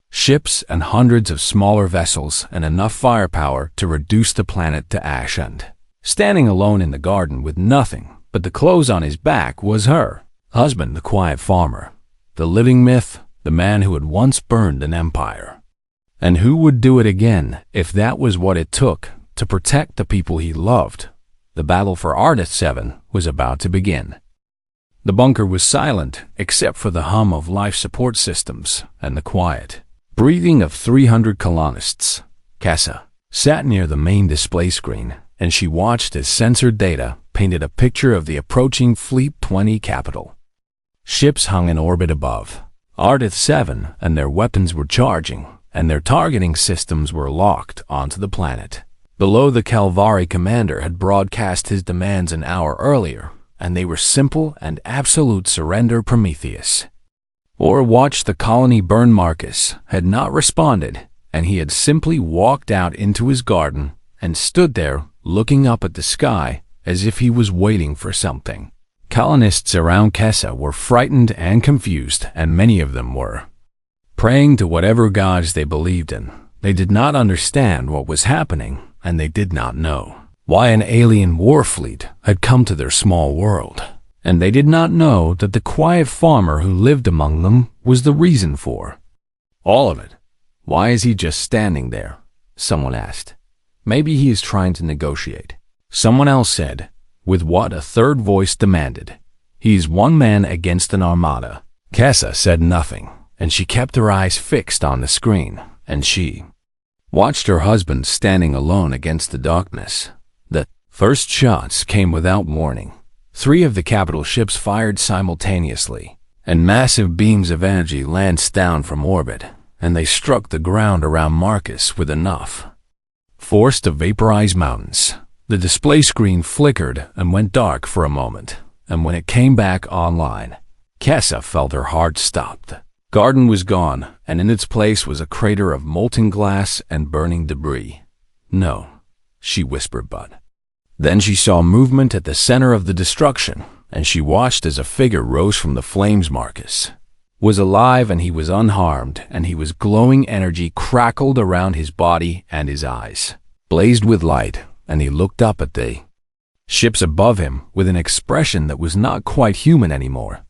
A: Ships and hundreds of smaller vessels and enough firepower to reduce the planet to ash, and standing alone in the garden with nothing but the clothes on his back was her husband, the quiet farmer, the living myth, the man who had once burned an empire. And who would do it again if that was what it took to protect the people he loved? The battle for Ardis 7 was about to begin. The bunker was silent except for the hum of life support systems and the quiet breathing of 300 colonists. Kessa sat near the main display screen, and she watched as censored data painted a picture of the approaching Fleet 20 capital. Ships hung in orbit above Ardis 7, and their weapons were charging, and their targeting systems were locked onto the planet. Below, the Calvari commander had broadcast his demands an hour earlier, and they were simple and absolute surrender. Prometheus or watch the colony burn. Marcus had not responded, and he had simply walked out into his garden and stood there looking up at the sky as if he was waiting for something. Colonists around Kessa were frightened and confused, and many of them were praying to whatever gods they believed in. They did not understand what was happening, and they did not know why an alien war fleet had come to their small world. And they did not know that the quiet farmer who lived among them was the reason for all of it. Why is he just standing there? Someone asked. Maybe he is trying to negotiate. Someone else said. With what? A third voice demanded. He's one man against an armada. Kessa said nothing, and she kept her eyes fixed on the screen, and she watched her husband standing alone against the darkness. The first shots came without warning. 3 of the capital ships fired simultaneously, and massive beams of energy lanced down from orbit, and they struck the ground around Marcus with enough force to vaporize mountains. The display screen flickered and went dark for a moment, and when it came back online, Kessa felt her heart stop. The garden was gone, and in its place was a crater of molten glass and burning debris. No, she whispered, but then she saw movement at the center of the destruction, and she watched as a figure rose from the flames. Marcus was alive, and he was unharmed, and he was glowing. Energy crackled around his body, and his eyes blazed with light, and he looked up at the ships above him with an expression that was not quite human anymore.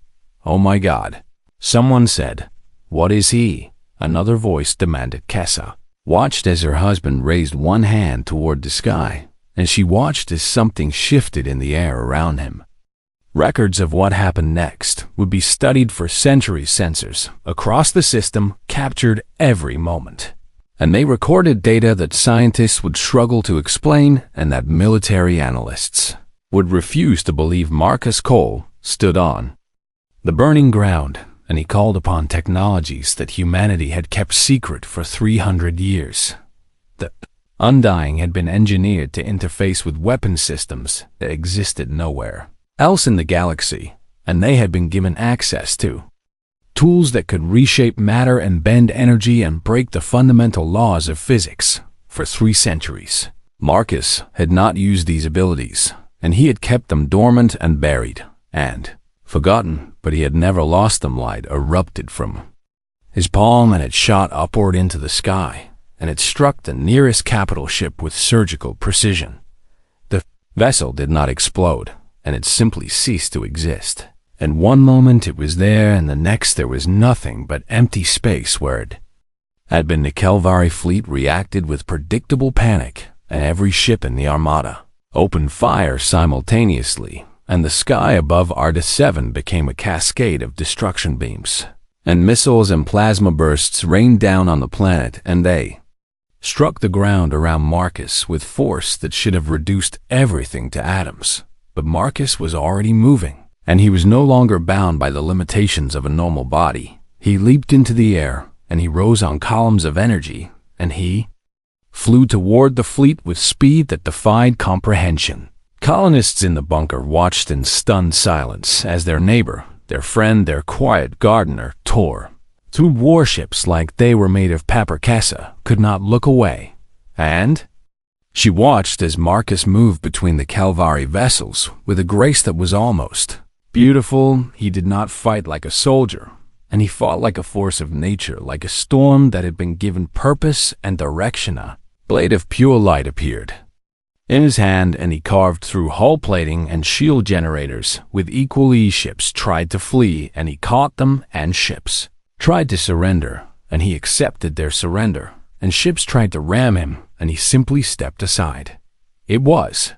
A: Oh my God, someone said. What is he? Another voice demanded. Kessa watched as her husband raised one hand toward the sky, and she watched as something shifted in the air around him. Records of what happened next would be studied for centuries. Sensors across the system captured every moment, and they recorded data that scientists would struggle to explain and that military analysts would refuse to believe Marcus Cole stood on the burning ground, and he called upon technologies that humanity had kept secret for 300 years. The Undying had been engineered to interface with weapon systems that existed nowhere else in the galaxy, and they had been given access to tools that could reshape matter and bend energy and break the fundamental laws of physics for 3 centuries. Marcus had not used these abilities, and he had kept them dormant and buried, and forgotten, but he had never lost them. Light erupted from his palm, and it shot upward into the sky, and it struck the nearest capital ship with surgical precision. The vessel did not explode, and it simply ceased to exist. And one moment it was there, and the next there was nothing but empty space where it had been. The Kelvari fleet reacted with predictable panic, and every ship in the armada opened fire simultaneously, and the sky above Arda 7 became a cascade of destruction beams, and missiles and plasma bursts rained down on the planet, and they struck the ground around Marcus with force that should have reduced everything to atoms. But Marcus was already moving, and he was no longer bound by the limitations of a normal body. He leaped into the air, and he rose on columns of energy, and he flew toward the fleet with speed that defied comprehension. Colonists in the bunker watched in stunned silence as their neighbor, their friend, their quiet gardener, tore through warships like they were made of paper. Kessa could not look away, and she watched as Marcus moved between the Kelvari vessels with a grace that was almost beautiful. He did not fight like a soldier, and he fought like a force of nature, like a storm that had been given purpose and direction. A blade of pure light appeared in his hand, and he carved through hull plating and shield generators with equal ease. Ships tried to flee, and he caught them, and ships tried to surrender, and he accepted their surrender, and ships tried to ram him, and he simply stepped aside. It was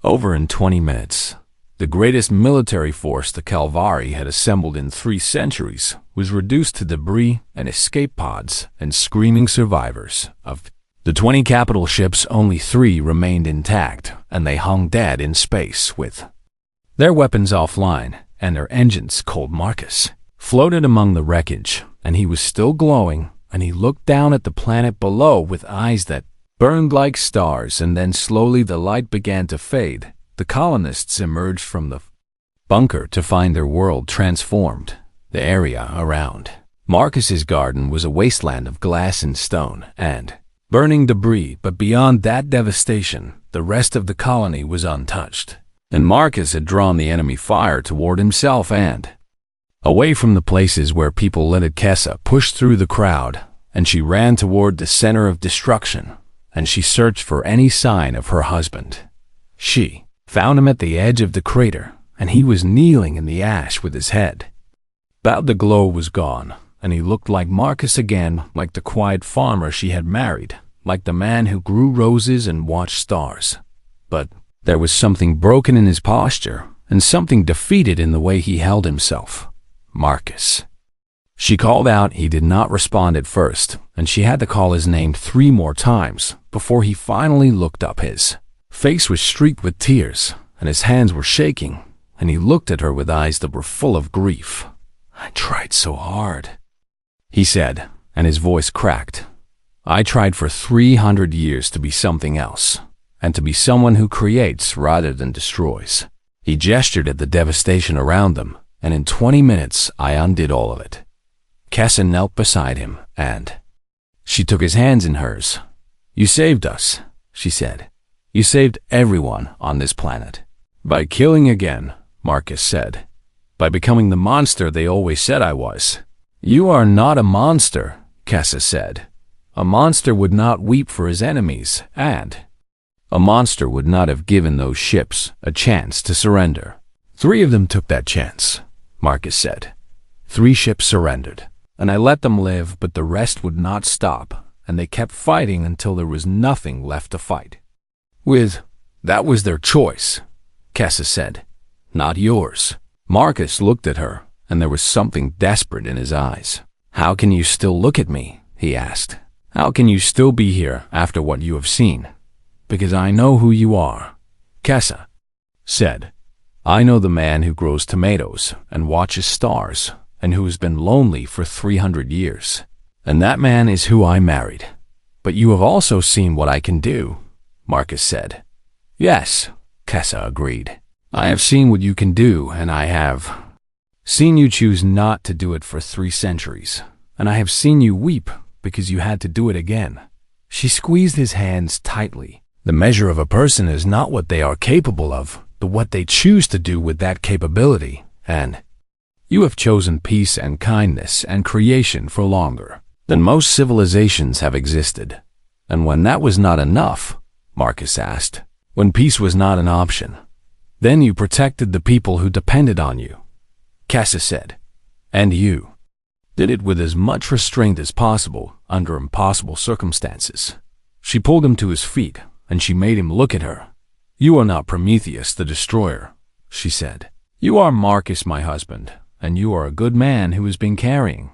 A: over in 20 minutes. The greatest military force the Kelvari had assembled in 3 centuries was reduced to debris and escape pods and screaming survivors. Of the 20 capital ships, only 3 remained intact, and they hung dead in space with their weapons offline and their engines cold. Marcus floated among the wreckage, and he was still glowing, and he looked down at the planet below with eyes that burned like stars, and then slowly the light began to fade. The colonists emerged from the bunker to find their world transformed. The area around Marcus's garden was a wasteland of glass and stone and burning debris, but beyond that devastation, the rest of the colony was untouched. And Marcus had drawn the enemy fire toward himself and away from the places where people lived. Kessa pushed through the crowd, and she ran toward the center of destruction, and she searched for any sign of her husband. She found him at the edge of the crater, and he was kneeling in the ash with his head bowed. The glow was gone, and he looked like Marcus again, like the quiet farmer she had married, like the man who grew roses and watched stars. But there was something broken in his posture, and something defeated in the way he held himself. Marcus. She called out. He did not respond at first, and she had to call his name 3 more times before he finally looked up. His face was streaked with tears, and his hands were shaking, and he looked at her with eyes that were full of grief. "I tried so hard," he said, and his voice cracked. "I tried for 300 years to be something else, and to be someone who creates rather than destroys." He gestured at the devastation around them, and in 20 minutes I undid all of it. Kessa knelt beside him, and she took his hands in hers. "You saved us," she said. "You saved everyone on this planet." "By killing again," Marcus said. "By becoming the monster they always said I was." "You are not a monster," Kessa said. "A monster would not weep for his enemies, and a monster would not have given those ships a chance to surrender." "3 of them took that chance," Marcus said. 3 ships surrendered, and I let them live, but the rest would not stop, and they kept fighting until there was nothing left to fight with. "That was their choice," Kessa said. "Not yours." Marcus looked at her, and there was something desperate in his eyes. "How can you still look at me?" he asked. "How can you still be here after what you have seen?" "Because I know who you are, Kessa." said. I know the man who grows tomatoes and watches stars and who has been lonely for 300 years. And that man is who I married. But you have also seen what I can do, Marcus said. Yes, Kessa agreed. I have seen what you can do, and I have seen you choose not to do it for 3 centuries, and I have seen you weep because you had to do it again. She squeezed his hands tightly. The measure of a person is not what they are capable of, but what they choose to do with that capability, and you have chosen peace and kindness and creation for longer than most civilizations have existed. And when that was not enough, Marcus asked, when peace was not an option, then you protected the people who depended on you, Kessa said. And you did it with as much restraint as possible under impossible circumstances. She pulled him to his feet, and she made him look at her. You are not Prometheus the Destroyer, she said. You are Marcus, my husband, and you are a good man who has been carrying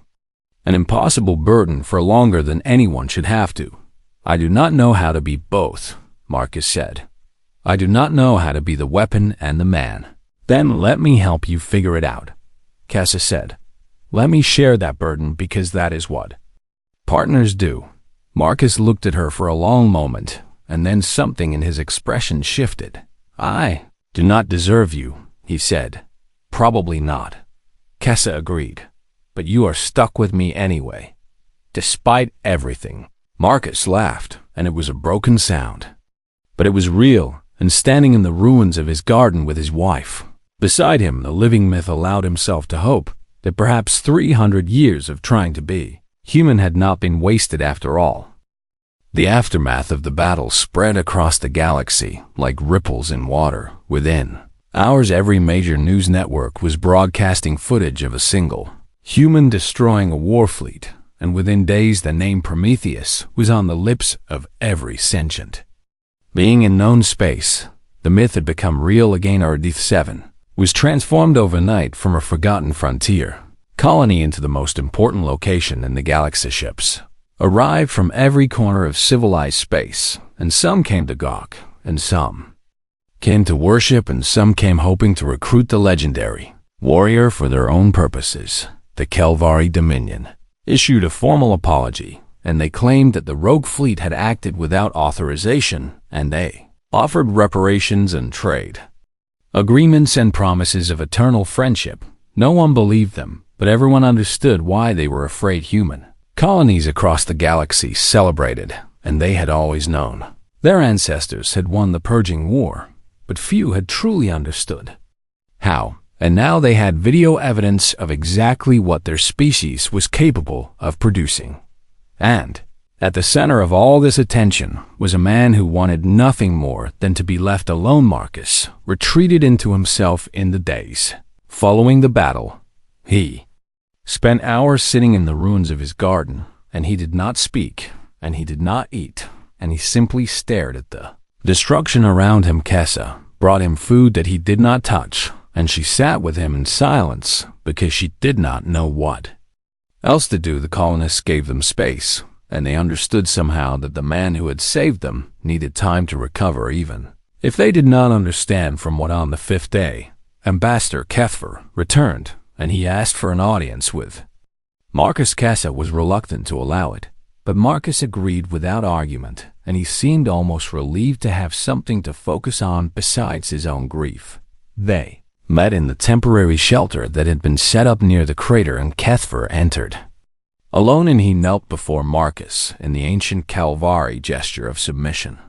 A: an impossible burden for longer than anyone should have to. I do not know how to be both, Marcus said. I do not know how to be the weapon and the man. Then let me help you figure it out, Kessa said. Let me share that burden because that is what partners do. Marcus looked at her for a long moment, and then something in his expression shifted. I do not deserve you, he said. Probably not, Kessa agreed. But you are stuck with me anyway, despite everything. Marcus laughed, and it was a broken sound. But it was real, and standing in the ruins of his garden with his wife beside him, the living myth allowed himself to hope that perhaps 300 years of trying to be human had not been wasted after all. The aftermath of the battle spread across the galaxy like ripples in water. Within hours, every major news network was broadcasting footage of a single human destroying a war fleet, and within days the name Prometheus was on the lips of every sentient being in known space. The myth had become real again. Ardith 7 was transformed overnight from a forgotten frontier colony into the most important location in the galaxy. Ships arrived from every corner of civilized space, and some came to gawk, and some came to worship, and some came hoping to recruit the legendary warrior for their own purposes. The Kelvari Dominion issued a formal apology, and they claimed that the rogue fleet had acted without authorization, and they offered reparations and trade agreements and promises of eternal friendship. No one believed them, but everyone understood why they were afraid. Human colonies across the galaxy celebrated, and they had always known their ancestors had won the Purging War, but few had truly understood how. And now they had video evidence of exactly what their species was capable of producing. And at the center of all this attention was a man who wanted nothing more than to be left alone. Marcus retreated into himself in the days following the battle. He spent hours sitting in the ruins of his garden, and he did not speak, and he did not eat, and he simply stared at the destruction around him. Kessa brought him food that he did not touch, and she sat with him in silence because she did not know what else to do. The colonists gave them space, and they understood somehow that the man who had saved them needed time to recover, even if they did not understand from what. On the 5th day, Ambassador Kethver returned, and he asked for an audience with Marcus. Kessa was reluctant to allow it, but Marcus agreed without argument, and he seemed almost relieved to have something to focus on besides his own grief. They met in the temporary shelter that had been set up near the crater, and Kethver entered alone, and he knelt before Marcus in the ancient Calvari gesture of submission.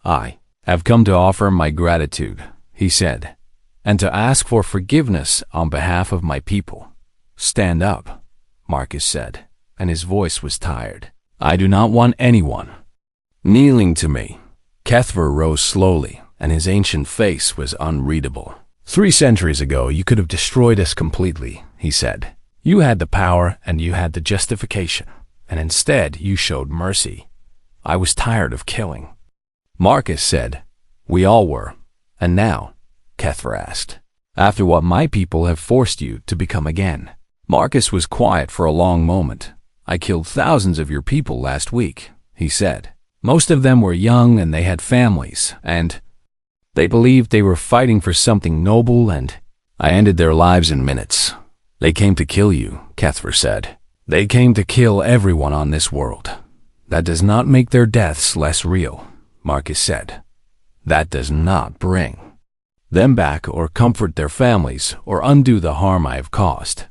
A: I have come to offer my gratitude, he said, and to ask for forgiveness on behalf of my people. Stand up, Marcus said, and his voice was tired. I do not want anyone kneeling to me. Kethver rose slowly, and his ancient face was unreadable. 3 centuries ago, you could have destroyed us completely, he said. You had the power and you had the justification, and instead you showed mercy. I was tired of killing. Marcus said, we all were. And now, Kethver asked, after what my people have forced you to become again. Marcus was quiet for a long moment. I killed thousands of your people last week, he said. Most of them were young and they had families, and They believed they were fighting for something noble, and I ended their lives in minutes. They came to kill you, Cuthbert said. They came to kill everyone on this world. That does not make their deaths less real, Marcus said. That does not bring them back or comfort their families or undo the harm I have caused.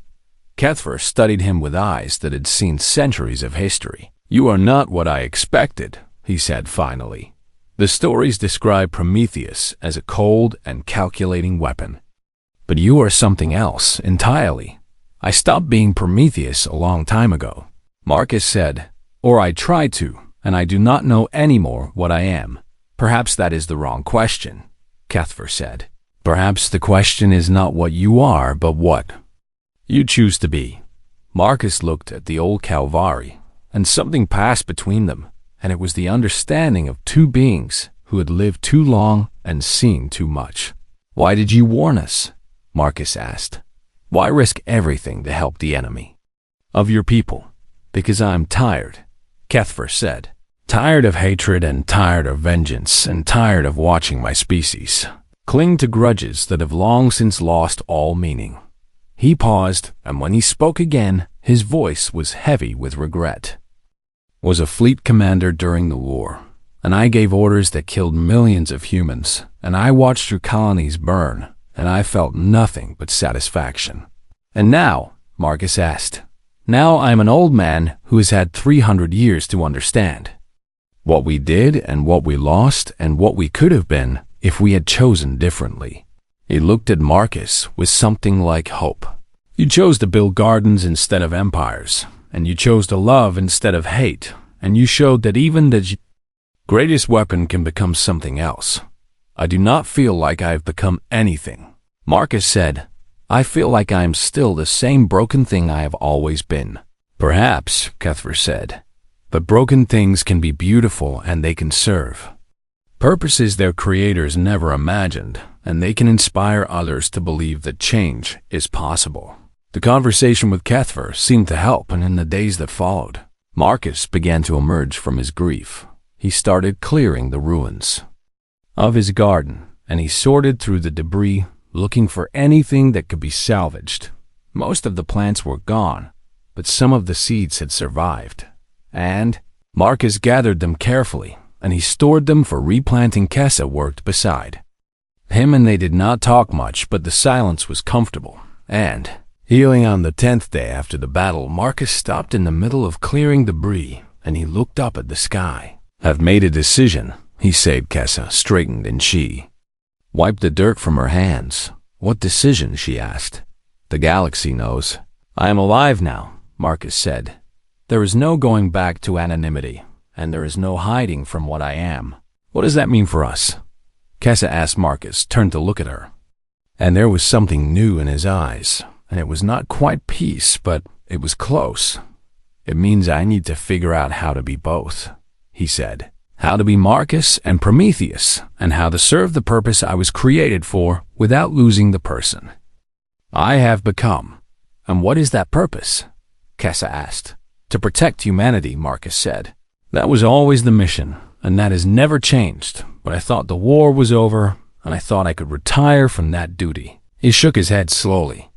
A: Cuthbert studied him with eyes that had seen centuries of history. You are not what I expected, he said finally. The stories describe Prometheus as a cold and calculating weapon. But you are something else entirely. I stopped being Prometheus a long time ago, Marcus said, or I tried to, and I do not know anymore what I am. Perhaps that is the wrong question, Cuthbert said. Perhaps the question is not what you are, but what you choose to be. Marcus looked at the old Calvary, and something passed between them, and it was the understanding of two beings who had lived too long and seen too much. Why did you warn us? Marcus asked. Why risk everything to help the enemy of your people? Because I'm tired, Cuthbert said. Tired of hatred and tired of vengeance and tired of watching my species cling to grudges that have long since lost all meaning. He paused, and when he spoke again, his voice was heavy with regret. Was a fleet commander during the war, and I gave orders that killed millions of humans, and I watched your colonies burn, and I felt nothing but satisfaction. And now, Marcus asked, now I'm an old man who has had 300 years to understand what we did and what we lost and what we could have been if we had chosen differently. He looked at Marcus with something like hope. You chose to build gardens instead of empires, and you chose to love instead of hate, and you showed that even the greatest weapon can become something else. I do not feel like I have become anything, Marcus said. I feel like I am still the same broken thing I have always been. Perhaps, Cuthbert said, but broken things can be beautiful and they can serve purposes their creators never imagined, and they can inspire others to believe that change is possible. The conversation with Cuthbert seemed to help, and in the days that followed, Marcus began to emerge from his grief. He started clearing the ruins of his garden, and he sorted through the debris, looking for anything that could be salvaged. Most of the plants were gone, but some of the seeds had survived, and Marcus gathered them carefully, and he stored them for replanting. Kessa worked beside him, and they did not talk much, but the silence was comfortable. And, healing on the 10th day after the battle, Marcus stopped in the middle of clearing debris, and he looked up at the sky. I've made a decision, he said. Kessa straightened, and she wiped the dirt from her hands. What decision? She asked. The galaxy knows. I am alive now, Marcus said. There is no going back to anonymity, and there is no hiding from what I am. What does that mean for us? Kessa asked. Marcus turned to look at her, and there was something new in his eyes, and it was not quite peace, but it was close. It means I need to figure out how to be both, he said. How to be Marcus and Prometheus, and how to serve the purpose I was created for without losing the person I have become. And what is that purpose? Kessa asked. To protect humanity, Marcus said. That was always the mission, and that has never changed, but I thought the war was over, and I thought I could retire from that duty. He shook his head slowly.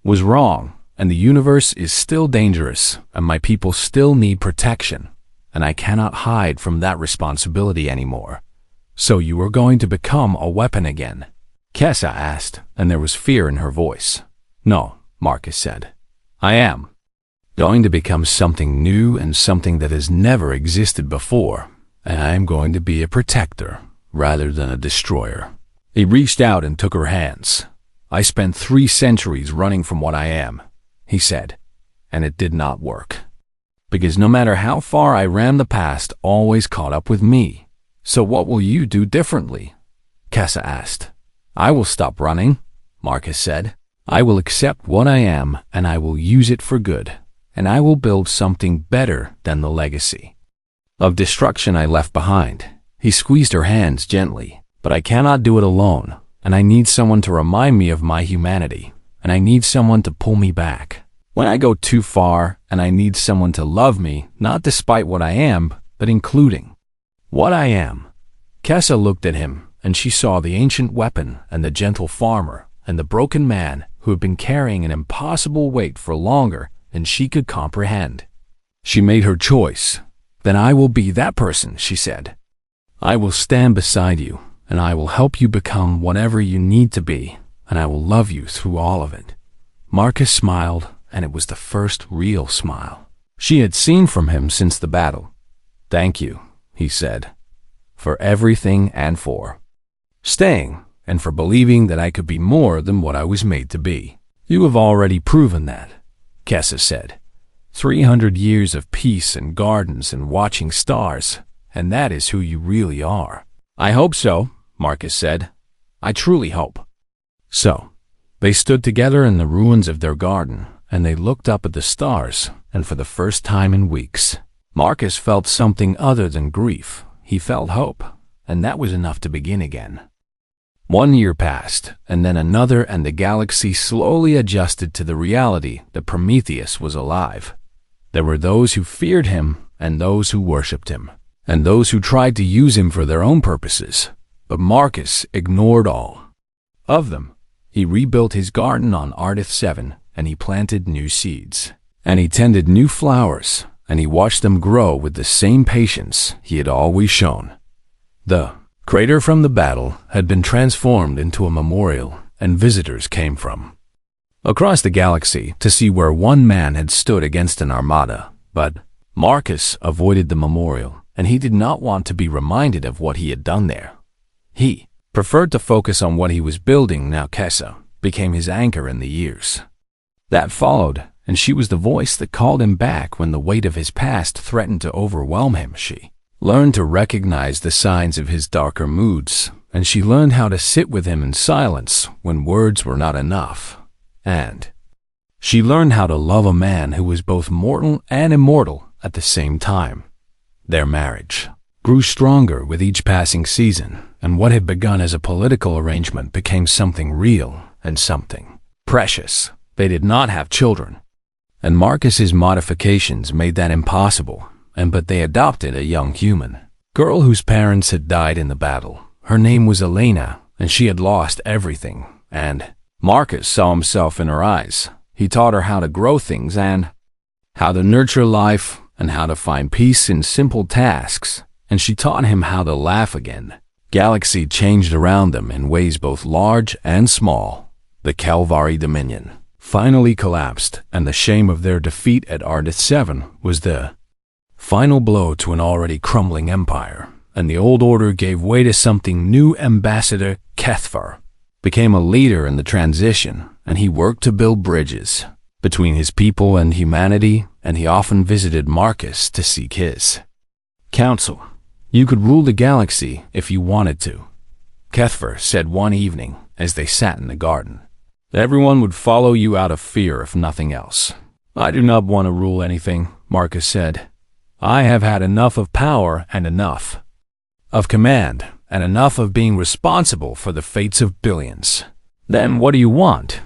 A: Was wrong, and the universe is still dangerous, and my people still need protection, and I cannot hide from that responsibility anymore. So you are going to become a weapon again? Kessa asked, and there was fear in her voice. No, Marcus said. I am going to become something new and something that has never existed before, and I am going to be a protector rather than a destroyer. He reached out and took her hands. I spent 3 centuries running from what I am, he said, and it did not work. Because no matter how far I ran, the past always caught up with me. So what will you do differently? Kessa asked. I will stop running, Marcus said. I will accept what I am, and I will use it for good, and I will build something better than the legacy of destruction I left behind. He squeezed her hands gently. But I cannot do it alone, and I need someone to remind me of my humanity, and I need someone to pull me back when I go too far, and I need someone to love me, not despite what I am, but including what I am. Kessa looked at him, and she saw the ancient weapon and the gentle farmer and the broken man who had been carrying an impossible weight for longer than she could comprehend. She made her choice. "Then I will be that person," she said. "I will stand beside you, and I will help you become whatever you need to be, and I will love you through all of it." Marcus smiled, and it was the first real smile she had seen from him since the battle. "Thank you," he said, "for everything and for staying, and for believing that I could be more than what I was made to be." "You have already proven that," Kessa said. 300 years of peace and gardens and watching stars, and that is who you really are." "I hope so," Marcus said. "I truly hope." So, they stood together in the ruins of their garden, and they looked up at the stars, and for the first time in weeks, Marcus felt something other than grief. He felt hope, and that was enough to begin again. 1 year passed, and then another, and the galaxy slowly adjusted to the reality that Prometheus was alive. There were those who feared him, and those who worshipped him, and those who tried to use him for their own purposes. But Marcus ignored all of them. He rebuilt his garden on Ardith 7, and he planted new seeds, and he tended new flowers, and he watched them grow with the same patience he had always shown. The crater from the battle had been transformed into a memorial, and visitors came from across the galaxy to see where one man had stood against an armada. But Marcus avoided the memorial, and he did not want to be reminded of what he had done there. He preferred to focus on what he was building. Now Kessa became his anchor in the years that followed, and she was the voice that called him back when the weight of his past threatened to overwhelm him. She learned to recognize the signs of his darker moods, and she learned how to sit with him in silence when words were not enough. And she learned how to love a man who was both mortal and immortal at the same time. Their marriage grew stronger with each passing season, and what had begun as a political arrangement became something real and something precious. They did not have children, and Marcus's modifications made that impossible, but they adopted a young human girl whose parents had died in the battle. Her name was Elena, and she had lost everything, and Marcus saw himself in her eyes. He taught her how to grow things and how to nurture life and how to find peace in simple tasks, and she taught him how to laugh again. Galaxy changed around them in ways both large and small. The Calvary Dominion finally collapsed, and the shame of their defeat at Ardith 7 was the final blow to an already crumbling empire, and the old order gave way to something new. Ambassador Kethvar became a leader in the transition, and he worked to build bridges between his people and humanity, and he often visited Marcus to seek his counsel. "You could rule the galaxy if you wanted to," Kethvar said one evening as they sat in the garden. "Everyone would follow you out of fear if nothing else." "I do not want to rule anything," Marcus said. "I have had enough of power and enough of command and enough of being responsible for the fates of billions." "Then what do you want?"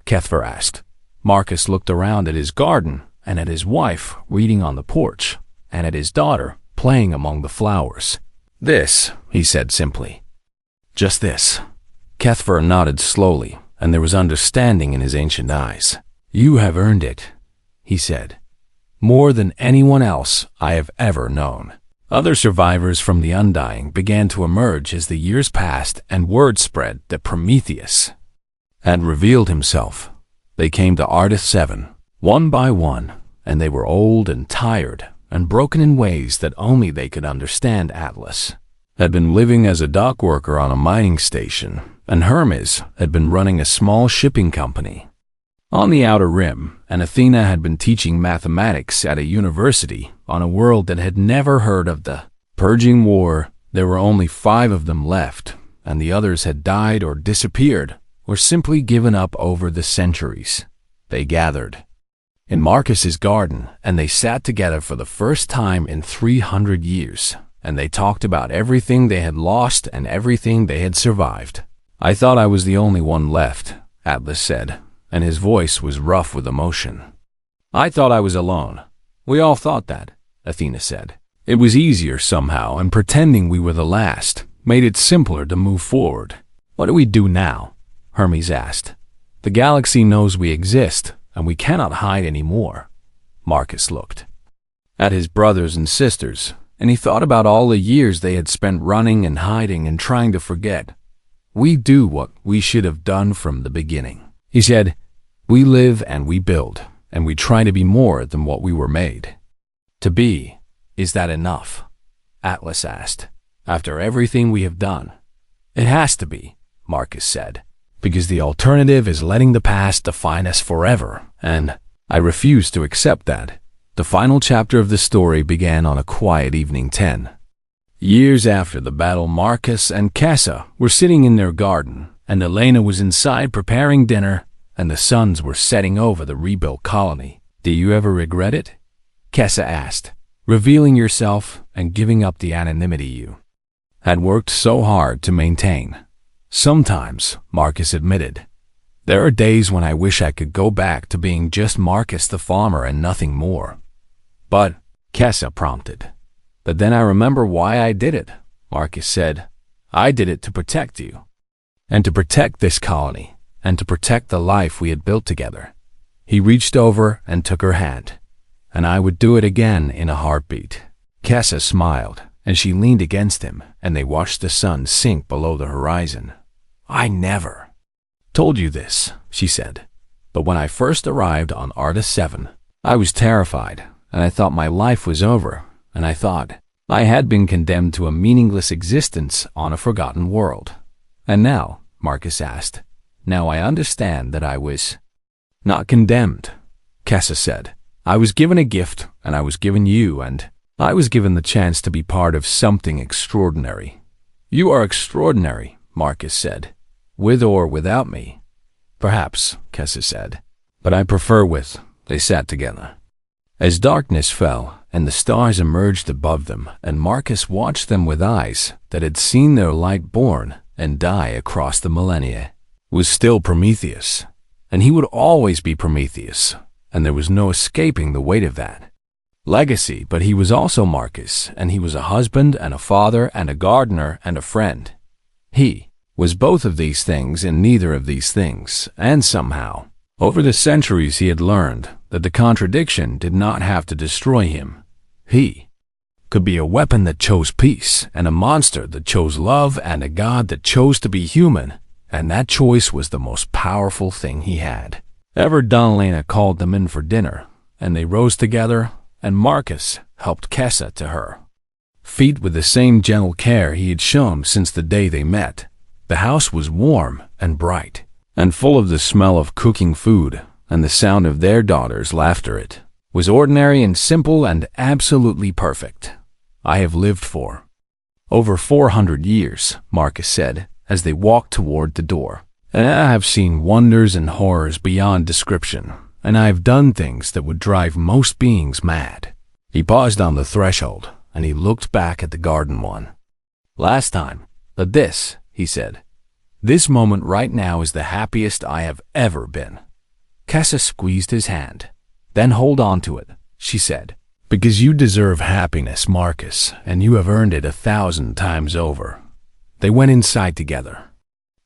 A: Kethvar asked. Marcus looked around at his garden and at his wife reading on the porch and at his daughter playing among the flowers. "This," he said simply. "Just this." Kethvar nodded slowly, and there was understanding in his ancient eyes. "You have earned it," he said, "more than anyone else I have ever known." Other survivors from the Undying began to emerge as the years passed, and word spread that Prometheus had revealed himself. They came to Ardith 7, one by one, and they were old and tired and broken in ways that only they could understand. Atlas had been living as a dock worker on a mining station, and Hermes had been running a small shipping company on the Outer Rim, and Athena had been teaching mathematics at a university on a world that had never heard of the Purging War. There were only 5 of them left, and the others had died or disappeared or simply given up over the centuries. They gathered in Marcus's garden, and they sat together for the first time in 300 years, and they talked about everything they had lost and everything they had survived. "I thought I was the only one left," Atlas said, and his voice was rough with emotion. "I thought I was alone. We all thought that," Athena said. "It was easier somehow, and pretending we were the last made it simpler to move forward. "What do we do now?" Hermes asked. "The galaxy knows we exist, and we cannot hide anymore." Marcus looked at his brothers and sisters, and he thought about all the years they had spent running and hiding and trying to forget. "We do what we should have done from the beginning," he said. "We live and we build, and we try to be more than what we were made to be. Is that enough?" Atlas asked. "After everything we have done?" "It has to be," Marcus said, "because the alternative is letting the past define us forever, and I refuse to accept that." The final chapter of the story began on a quiet evening 10. Years after the battle, Marcus and Kessa were sitting in their garden, and Elena was inside preparing dinner, and the suns were setting over the rebuilt colony. "Do you ever regret it?" Kessa asked, "revealing yourself and giving up the anonymity you had worked so hard to maintain?" "Sometimes," Marcus admitted. "There are days when I wish I could go back to being just Marcus the farmer and nothing more." "But," Kessa prompted. "But then I remember why I did it," Marcus said. "I did it to protect you, and to protect this colony, and to protect the life we had built together." He reached over and took her hand. "And I would do it again in a heartbeat." Kessa smiled, and she leaned against him, and they watched the sun sink below the horizon. "I never told you this," she said, "but when I first arrived on Artus 7, I was terrified, and I thought my life was over, and I thought I had been condemned to a meaningless existence on a forgotten world." "And now," Marcus asked, "now I understand that I was not condemned," Kessa said. "I was given a gift, and I was given you, and I was given the chance to be part of something extraordinary." "You are extraordinary," Marcus said, "with or without me." "Perhaps," Kessa said, "but I prefer with." They sat together. As darkness fell and the stars emerged above them, and Marcus watched them with eyes that had seen their light born and die across the millennia, was still Prometheus, and he would always be Prometheus, and there was no escaping the weight of that legacy. But he was also Marcus, and he was a husband and a father and a gardener and a friend. He was both of these things and neither of these things, and somehow, over the centuries, he had learned that the contradiction did not have to destroy him. He could be a weapon that chose peace, and a monster that chose love, and a god that chose to be human, and that choice was the most powerful thing he had ever done. Elena called them in for dinner, and they rose together, and Marcus helped Kessa to her feet with the same gentle care he had shown since the day they met. The house was warm and bright, and full of the smell of cooking food and the sound of their daughter's laughter. It was ordinary and simple and absolutely perfect. "I have lived for over 400 years," Marcus said, as they walked toward the door. "And I have seen wonders and horrors beyond description, and I have done things that would drive most beings mad." He paused on the threshold, and he looked back at the garden one last time. "But this," he said, "this moment right now is the happiest I have ever been." Kessa squeezed his hand. "Then hold on to it," she said, "because you deserve happiness, Marcus, and you have earned it 1,000 times over." They went inside together,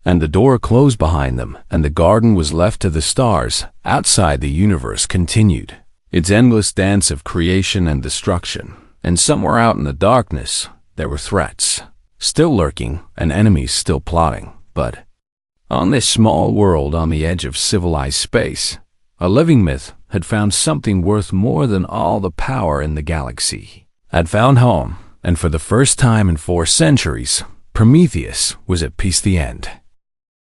A: and the door closed behind them, and the garden was left to the stars. Outside, the universe continued its endless dance of creation and destruction, and somewhere out in the darkness, there were threats still lurking and enemies still plotting. But on this small world on the edge of civilized space, a living myth had found something worth more than all the power in the galaxy. Had found home, and for the first time in 4 centuries, Prometheus was at peace. The end.